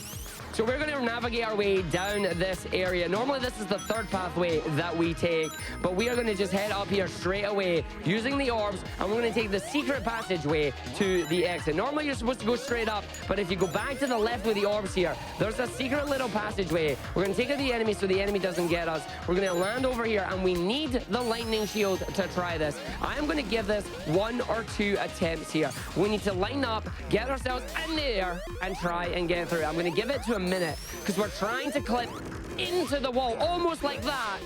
So we're going to navigate our way down this area. Normally, this is the 3rd pathway that we take, but we are going to just head up here straight away using the orbs, and we're going to take the secret passageway to the exit. Normally, you're supposed to go straight up, but if you go back to the left with the orbs here, there's a secret little passageway. We're going to take out the enemy so the enemy doesn't get us. We're going to land over here, and we need the lightning shield to try this. I am going to give this 1 or 2 attempts here. We need to line up, get ourselves in the air, and try and get through. I'm going to give it to a minute because we're trying to clip into the wall almost like that,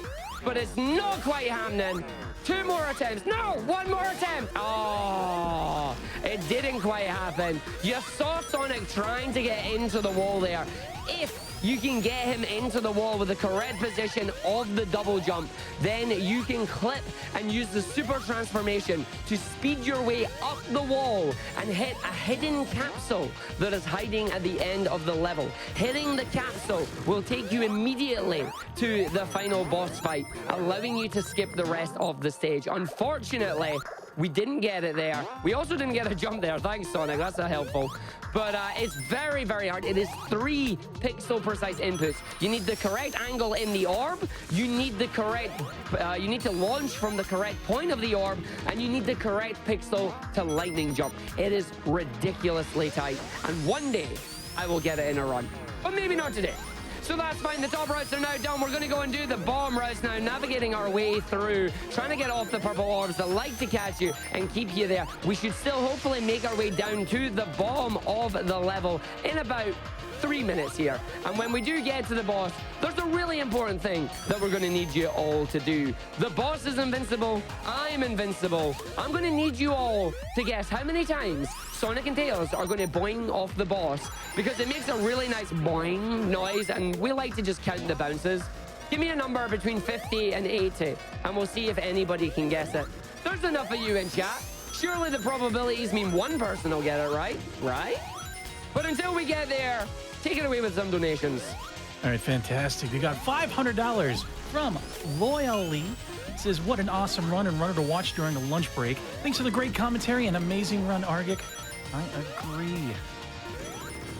but it's not quite happening. 2 more attempts. No, 1 more attempt. Oh, it didn't quite happen. You saw Sonic trying to get into the wall there. If you can get him into the wall with the correct position of the double jump, then you can clip and use the super transformation to speed your way up the wall and hit a hidden capsule that is hiding at the end of the level. Hitting the capsule will take you immediately to the final boss fight, allowing you to skip the rest of the stage. Unfortunately, we didn't get it there. We also didn't get a jump there. Thanks, Sonic. That's helpful. But it's very, very hard. It is 3 pixel precise inputs. You need the correct angle in the orb. You need the correct, you need to launch from the correct point of the orb, and you need the correct pixel to lightning jump. It is ridiculously tight. And one day I will get it in a run, but maybe not today. So that's fine. The top routes are now done. We're going to go and do the bomb routes now, navigating our way through, trying to get off the purple orbs that like to catch you and keep you there. We should still hopefully make our way down to the bomb of the level in about 3 minutes here. And when we do get to the boss, there's a really important thing that we're going to need you all to do. The boss is invincible. I'm invincible. I'm going to need you all to guess how many times Sonic and Tails are going to boing off the boss, because it makes a really nice boing noise, and we like to just count the bounces. Give me a number between 50 and 80, and we'll see if anybody can guess it. There's enough of you in chat. Surely the probabilities mean 1 person will get it right, right? But until we get there, take it away with some donations. All right, fantastic. We got $500 from Loyally says, what an awesome run and runner to watch during a lunch break. Thanks for the great commentary and amazing run, Argick. I agree.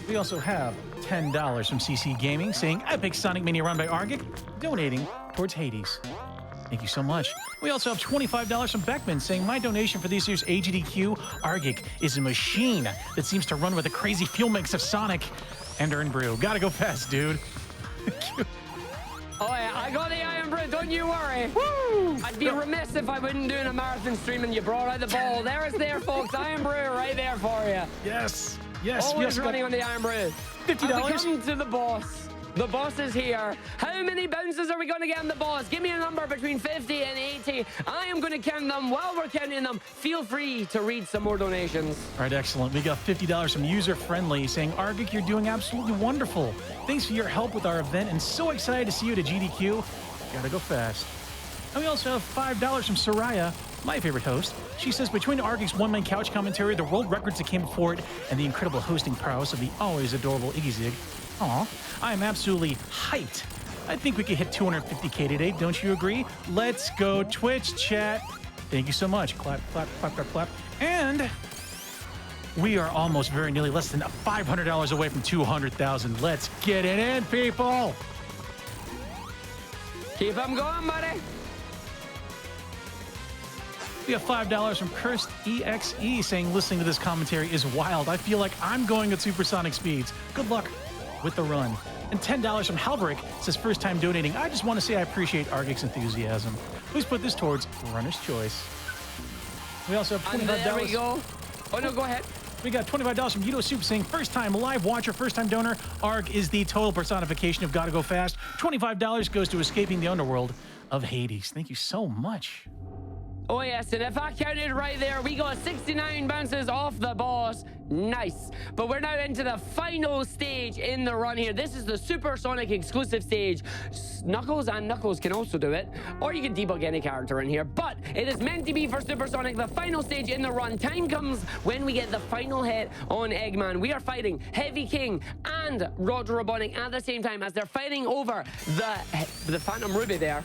We also have $10 from CC Gaming saying, epic Sonic Mania run by Argick, donating towards Hades. Thank you so much. We also have $25 from Beckman saying, my donation for this year's AGDQ, Argick is a machine that seems to run with a crazy fuel mix of Sonic and Earn Brew. Gotta go fast, dude. Oh yeah, I got the Iron Brew, don't you worry. Woo! I'd be remiss if I wasn't doing a marathon stream and you brought out the ball. There it's there, folks. Iron Brew right there for you. Yes, yes. Always running on the Iron Brew. $50. And we come to the boss. The boss is here. How many bounces are we going to get on the boss? Give me a number between 50 and 80. I am going to count them. While we're counting them, feel free to read some more donations. All right, excellent. We got $50 from User Friendly saying, Argick, you're doing absolutely wonderful. Thanks for your help with our event and so excited to see you at GDQ. Gotta go fast. And we also have $5 from Soraya, my favorite host. She says, between Argick's one-man couch commentary, the world records that came before it, and the incredible hosting prowess of the always adorable iggyzig, aw, I am absolutely hyped. I think we could hit 250K today, don't you agree? Let's go Twitch chat. Thank you so much. Clap, clap, clap, clap, clap. And we are almost very nearly less than $500 away from 200,000. Let's get it in, people. Keep them going, buddy. We have $5 from Cursed EXE saying, listening to this commentary is wild. I feel like I'm going at supersonic speeds. Good luck with the run. And $10 from Halverick says, first time donating. I just want to say I appreciate Argick's enthusiasm. Please put this towards Runner's Choice. We also have $25. And there we go. Oh, no, go ahead. We got $25 from Yudo Soup saying, first time live watcher, first time donor. Arg is the total personification of Gotta Go Fast. $25 goes to escaping the underworld of Hades. Thank you so much. Oh yes, and if I counted right there, we got 69 bounces off the boss. Nice. But we're now into the final stage in the run here. This is the Supersonic exclusive stage. Knuckles and Knuckles can also do it, or you can debug any character in here, but it is meant to be for Supersonic, the final stage in the run. Time comes when we get the final hit on Eggman. We are fighting Heavy King and Roger Robotnik at the same time as they're fighting over the Phantom Ruby there.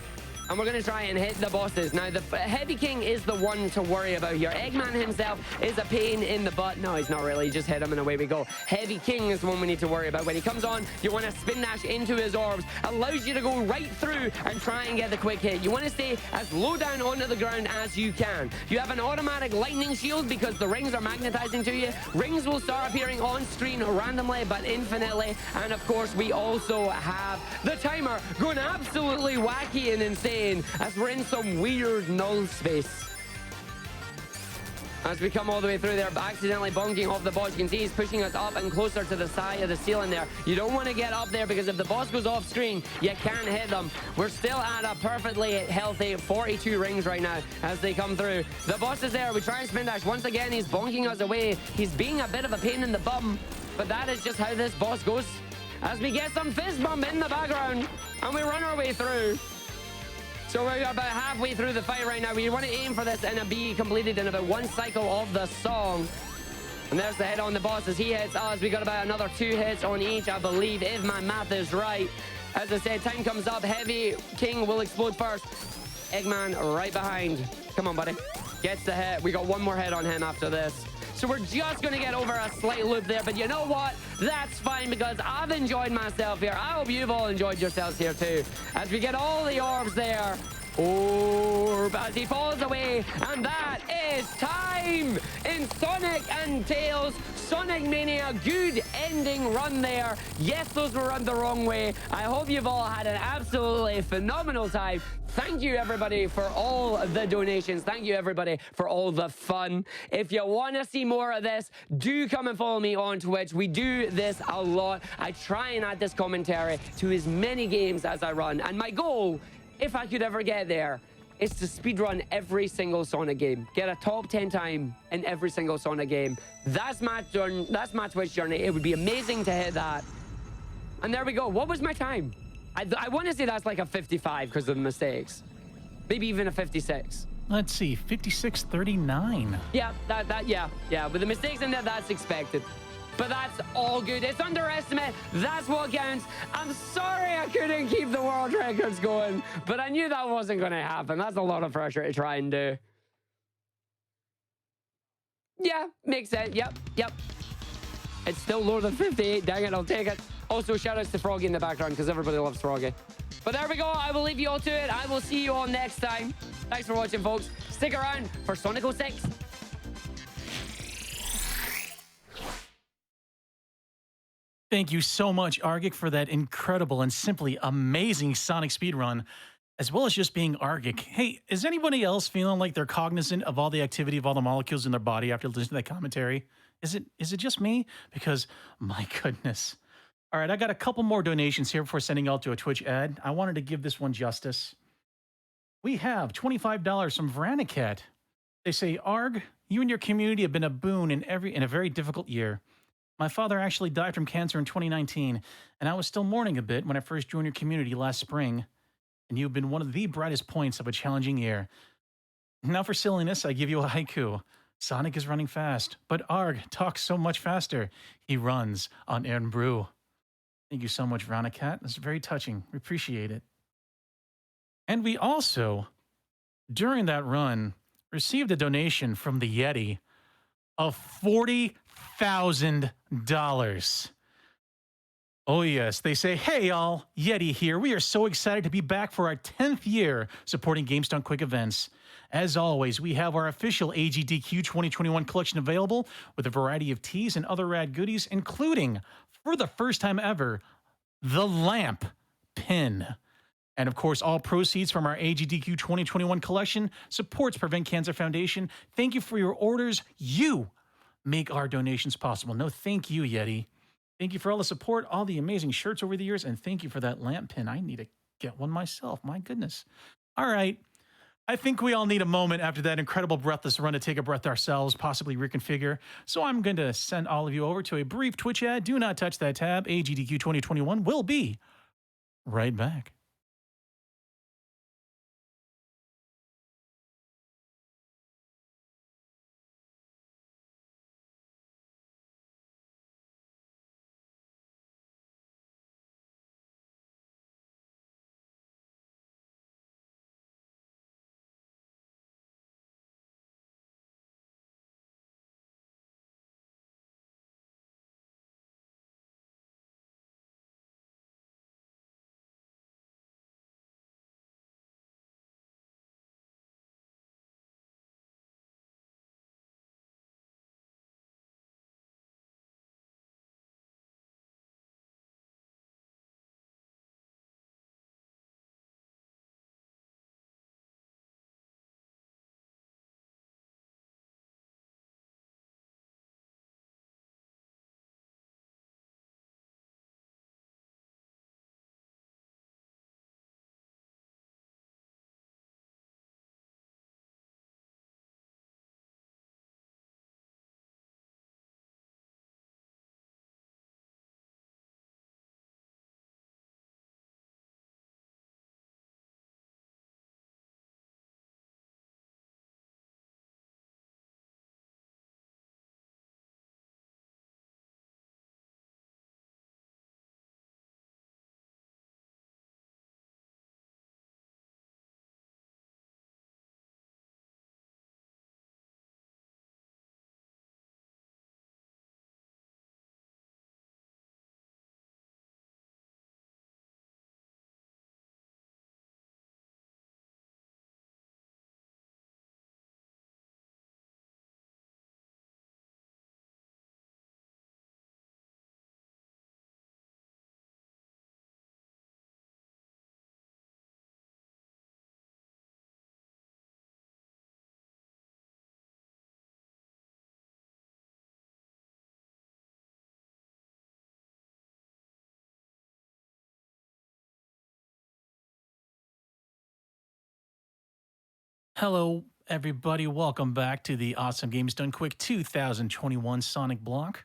And we're going to try and hit the bosses. Now, the Heavy King is the one to worry about here. Eggman himself is a pain in the butt. No, he's not really. Just hit him and away we go. Heavy King is the one we need to worry about. When he comes on, you want to spin dash into his orbs. Allows you to go right through and try and get the quick hit. You want to stay as low down onto the ground as you can. You have an automatic lightning shield because the rings are magnetizing to you. Rings will start appearing on screen randomly but infinitely. And of course, we also have the timer going absolutely wacky and insane as we're in some weird null space. As we come all the way through there, accidentally bonking off the boss. You can see he's pushing us up and closer to the side of the ceiling there. You don't want to get up there because if the boss goes off screen, you can't hit them. We're still at a perfectly healthy 42 rings right now as they come through. The boss is there. We try and spin dash. Once again, he's bonking us away. He's being a bit of a pain in the bum, but that is just how this boss goes. As we get some fist bump in the background and we run our way through. So we're about halfway through the fight right now. We want to aim for this and be completed in about one cycle of the song. And there's the hit on the boss as he hits us. We got about another 2 hits on each, I believe, if my math is right. As I said, time comes up. Heavy King will explode first. Eggman right behind. Come on, buddy. Gets the hit. We got one more hit on him after this. So we're just going to get over a slight loop there. But you know what? That's fine because I've enjoyed myself here. I hope you've all enjoyed yourselves here too. As we get all the orbs there. Orb as he falls away. And that is time in Sonic and Tails Sonic Mania. Good ending run there. Yes, those were run the wrong way. I hope you've all had an absolutely phenomenal time. Thank you, everybody, for all the donations. Thank you, everybody, for all the fun. If you want to see more of this, do come and follow me on Twitch. We do this a lot. I try and add this commentary to as many games as I run. And my goal, if I could ever get there, is to speedrun every single Sonic game. Get a top 10 time in every single Sonic game. That's my Twitch journey. It would be amazing to hit that. And there we go. What was my time? I want to say that's like a 55 because of the mistakes. Maybe even a 56. Let's see, 56:39. Yeah, yeah. With the mistakes in there, that's expected. but that's all good. It's underestimate. That's what counts. I'm sorry I couldn't keep the world records going, but I knew that wasn't going to happen. That's a lot of pressure to try and do. Yeah, makes sense. Yep. It's still lower than 58. Dang it, I'll take it. Also, shout outs to Froggy in the background because everybody loves Froggy. But there we go. I will leave you all to it. I will see you all next time. Thanks for watching, folks. Stick around for Sonic 06. Thank you so much, Argick, for that incredible and simply amazing Sonic speedrun, as well as just being Argick. Hey, is anybody else feeling like they're cognizant of all the activity of all the molecules in their body after listening to that commentary? Is it just me? Because, my goodness. All right, I got a couple more donations here before sending out to a Twitch ad. I wanted to give this one justice. We have $25 from Veranicat. They say, Arg, you and your community have been a boon in a very difficult year. My father actually died from cancer in 2019, and I was still mourning a bit when I first joined your community last spring. And you've been one of the brightest points of a challenging year. Now for silliness, I give you a haiku. Sonic is running fast, but Arg talks so much faster. He runs on air and brew. Thank you so much, Veronicat. That's very touching. We appreciate it. And we also, during that run, received a donation from the Yeti of $40,000. Oh, yes. They say, hey, y'all, Yeti here. We are so excited to be back for our 10th year supporting GameStone Quick Events. As always, we have our official AGDQ 2021 collection available with a variety of teas and other rad goodies, including, for the first time ever, the lamp pin. And of course, all proceeds from our AGDQ 2021 collection supports Prevent Cancer Foundation. Thank you for your orders. You make our donations possible. No, thank you, Yeti. Thank you for all the support, all the amazing shirts over the years, and thank you for that lamp pin. I need to get one myself. My goodness. All right. I think we all need a moment after that incredible breathless run to take a breath ourselves, possibly reconfigure. So I'm going to send all of you over to a brief Twitch ad. Do not touch that tab. AGDQ 2021 will be right back. Hello, everybody. Welcome back to the Awesome Games Done Quick 2021 Sonic Block,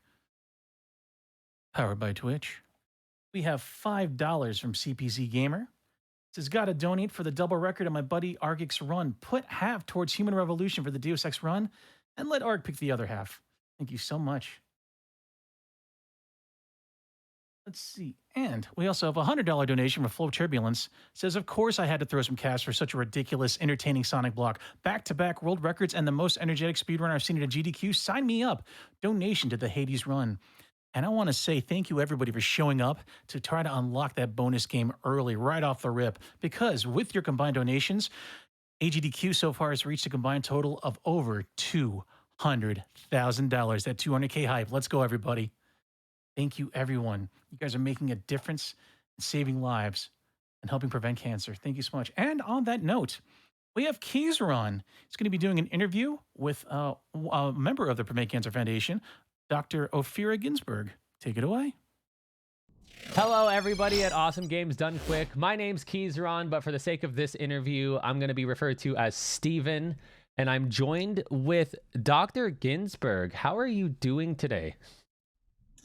powered by Twitch. We have $5 from CPZ Gamer. It says, gotta donate for the double record of my buddy Argick's run. Put half towards Human Revolution for the Deus Ex run, and let Arg pick the other half. Thank you so much. Let's see. And we also have a $100 donation from Flow Turbulence. Says, of course, I had to throw some cash for such a ridiculous, entertaining Sonic block. Back to back world records and the most energetic speedrunner I've seen at a GDQ. Sign me up. Donation to the Hades run. And I want to say thank you, everybody, for showing up to try to unlock that bonus game early, right off the rip. Because with your combined donations, AGDQ so far has reached a combined total of over $200,000. That 200K hype. Let's go, everybody. Thank you, everyone. You guys are making a difference in saving lives and helping prevent cancer. Thank you so much. And on that note, we have Keizaron. He's going to be doing an interview with a member of the Prevent Cancer Foundation, Dr. Ophira Ginsburg. Take it away. Hello, everybody at Awesome Games Done Quick. My name's Keizaron, but for the sake of this interview, I'm going to be referred to as Steven, and I'm joined with Dr. Ginsburg. How are you doing today?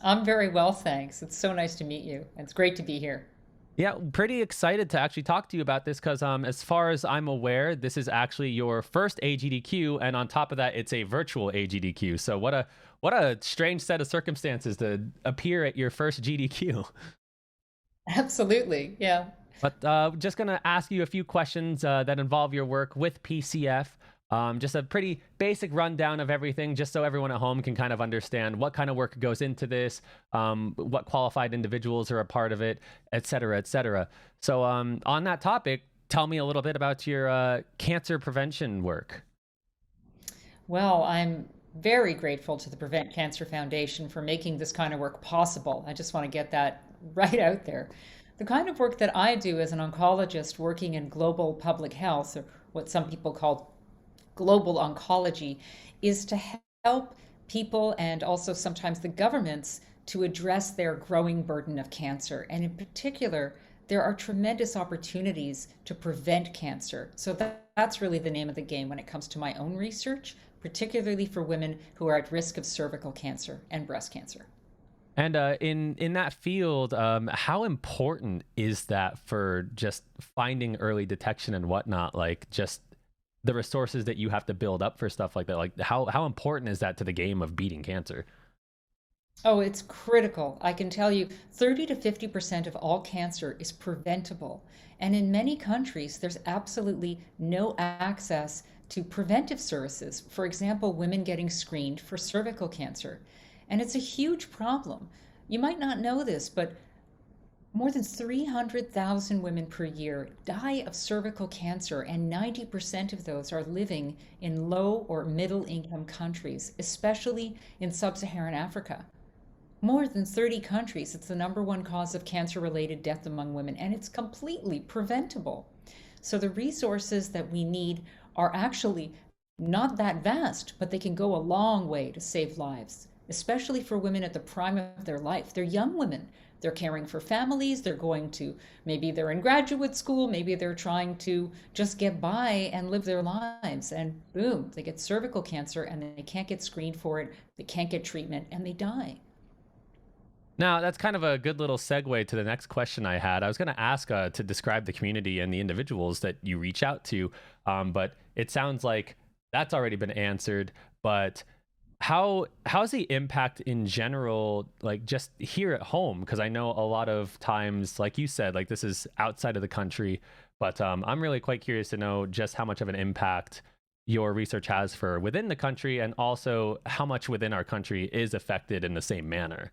I'm very well, thanks. It's so nice to meet you. It's great to be here. Yeah, pretty excited to actually talk to you about this because as far as I'm aware, this is actually your first AGDQ, and on top of that, it's a virtual AGDQ. So what a strange set of circumstances to appear at your first GDQ. Absolutely, yeah. But just going to ask you a few questions that involve your work with PCF. Just a pretty basic rundown of everything, just so everyone at home can kind of understand what kind of work goes into this, what qualified individuals are a part of it, et cetera, et cetera. So on that topic, tell me a little bit about your cancer prevention work. Well, I'm very grateful to the Prevent Cancer Foundation for making this kind of work possible. I just want to get that right out there. The kind of work that I do as an oncologist working in global public health, or what some people call global oncology, is to help people and also sometimes the governments to address their growing burden of cancer. And in particular, there are tremendous opportunities to prevent cancer. So that's really the name of the game when it comes to my own research, particularly for women who are at risk of cervical cancer and breast cancer. And in that field, how important is that for just finding early detection and whatnot? Like just the resources that you have to build up for stuff like that. Like how important is that to the game of beating cancer? Oh, it's critical. I can tell you 30 to 50% of all cancer is preventable. And in many countries, there's absolutely no access to preventive services. For example, women getting screened for cervical cancer. And it's a huge problem. You might not know this, but more than 300,000 women per year die of cervical cancer, and 90% of those are living in low or middle income countries, especially in sub-Saharan Africa. More than 30 countries, it's the #1 cause of cancer-related death among women, and it's completely preventable. So the resources that we need are actually not that vast, but they can go a long way to save lives, especially for women at the prime of their life. They're young women. They're caring for families. Maybe they're in graduate school. Maybe they're trying to just get by and live their lives. And boom, they get cervical cancer and they can't get screened for it. They can't get treatment and they die. Now, that's kind of a good little segue to the next question I had. I was going to ask to describe the community and the individuals that you reach out to, but it sounds like that's already been answered. But how's the impact in general, like just here at home? Because I know a lot of times, like you said, like this is outside of the country, but I'm really quite curious to know just how much of an impact your research has for within the country, and also how much within our country is affected in the same manner.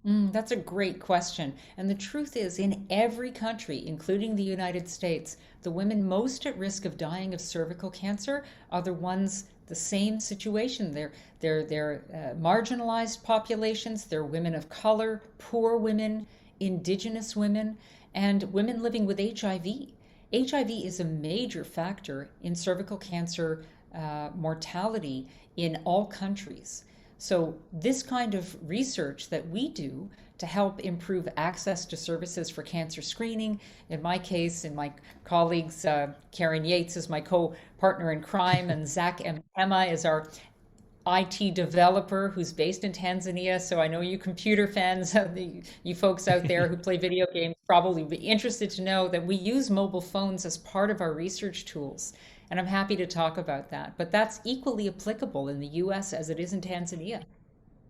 That's a great question. And the truth is, in every country, including the United States, the women most at risk of dying of cervical cancer are the ones the same situation. They're marginalized populations. They're women of color, poor women, indigenous women, and women living with HIV. HIV is a major factor in cervical cancer mortality in all countries. So this kind of research that we do to help improve access to services for cancer screening, in my case, and my colleagues, Karen Yates is my co-partner in crime, and Zach Mpema is our IT developer who's based in Tanzania. So I know you computer fans, you folks out there who play video games probably be interested to know that we use mobile phones as part of our research tools. And I'm happy to talk about that. But that's equally applicable in the US as it is in Tanzania.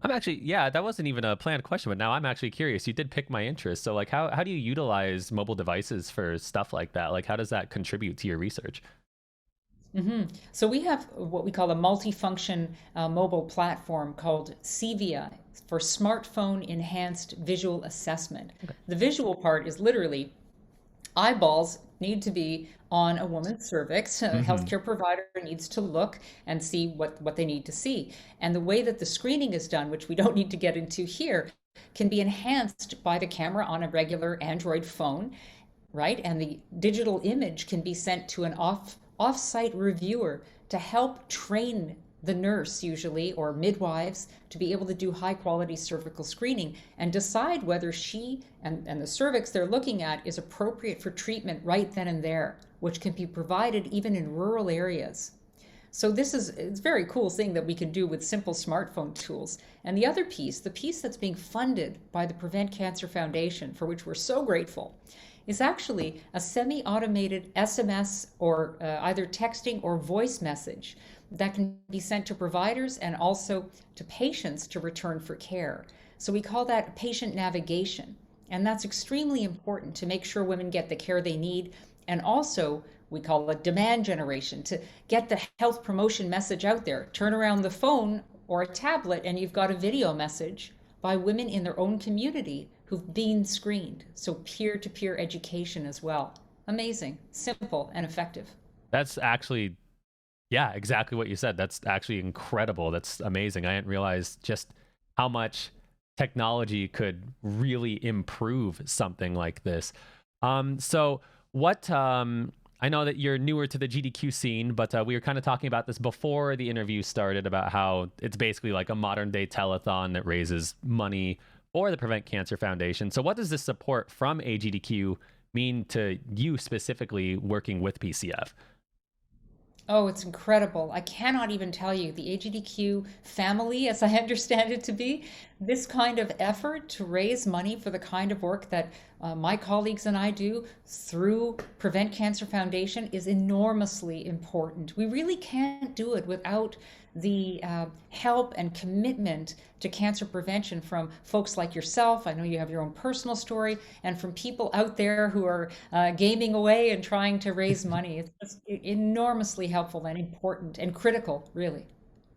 I'm actually, yeah, that wasn't even a planned question, but now I'm actually curious. You did pick my interest. So like how do you utilize mobile devices for stuff like that? Like how does that contribute to your research? So we have what we call a multifunction mobile platform called CVI for Smartphone Enhanced Visual Assessment. The visual part is literally eyeballs need to be on a woman's cervix. A Mm-hmm. healthcare provider needs to look and see what they need to see. And the way that the screening is done, which we don't need to get into here, can be enhanced by the camera on a regular Android phone, right? And the digital image can be sent to an off-site reviewer to help train the nurse usually or midwives to be able to do high quality cervical screening and decide whether she and the cervix they're looking at is appropriate for treatment right then and there, which can be provided even in rural areas. So it's a very cool thing that we can do with simple smartphone tools. And the other piece, the piece that's being funded by the Prevent Cancer Foundation, for which we're so grateful, is actually a semi-automated SMS or either texting or voice message that can be sent to providers and also to patients to return for care. So we call that patient navigation. And that's extremely important to make sure women get the care they need. And also, we call it demand generation to get the health promotion message out there. Turn around the phone or a tablet, and you've got a video message by women in their own community who've been screened. So peer to peer education as well. Amazing, simple, and effective. That's actually, yeah, exactly what you said. That's actually incredible. That's amazing. I didn't realize just how much technology could really improve something like this. So what, I know that you're newer to the GDQ scene, but we were kind of talking about this before the interview started about how it's basically like a modern day telethon that raises money for the Prevent Cancer Foundation. So what does this support from AGDQ mean to you specifically working with PCF? Oh, it's incredible. I cannot even tell you the AGDQ family, as I understand it to be, this kind of effort to raise money for the kind of work that my colleagues and I do through Prevent Cancer Foundation is enormously important. We really can't do it without the help and commitment to cancer prevention from folks like yourself. I know you have your own personal story, and from people out there who are gaming away and trying to raise money. It's just enormously helpful and important and critical, really.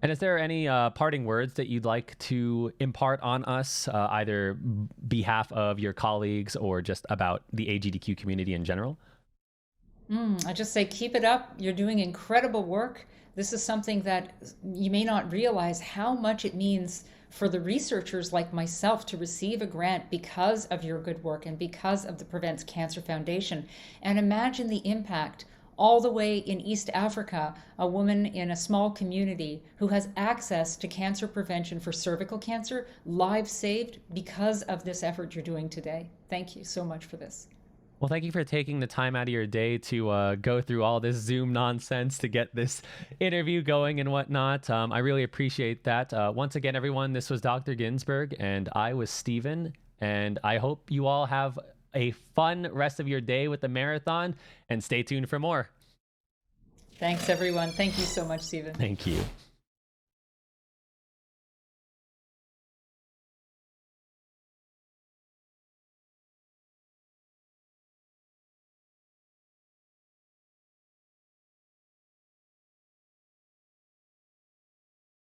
And is there any parting words that you'd like to impart on us, either behalf of your colleagues or just about the AGDQ community in general? I just say keep it up. You're doing incredible work. This is something that you may not realize how much it means for the researchers like myself to receive a grant because of your good work and because of the Prevents Cancer Foundation. And imagine the impact all the way in East Africa, a woman in a small community who has access to cancer prevention for cervical cancer, lives saved because of this effort you're doing today. Thank you so much for this. Well, thank you for taking the time out of your day to go through all this Zoom nonsense to get this interview going and whatnot. I really appreciate that. Once again, everyone, this was Dr. Ginsburg, and I was Steven, and I hope you all have a fun rest of your day with the marathon, and stay tuned for more. Thanks, everyone. Thank you so much, Stephen. Thank you.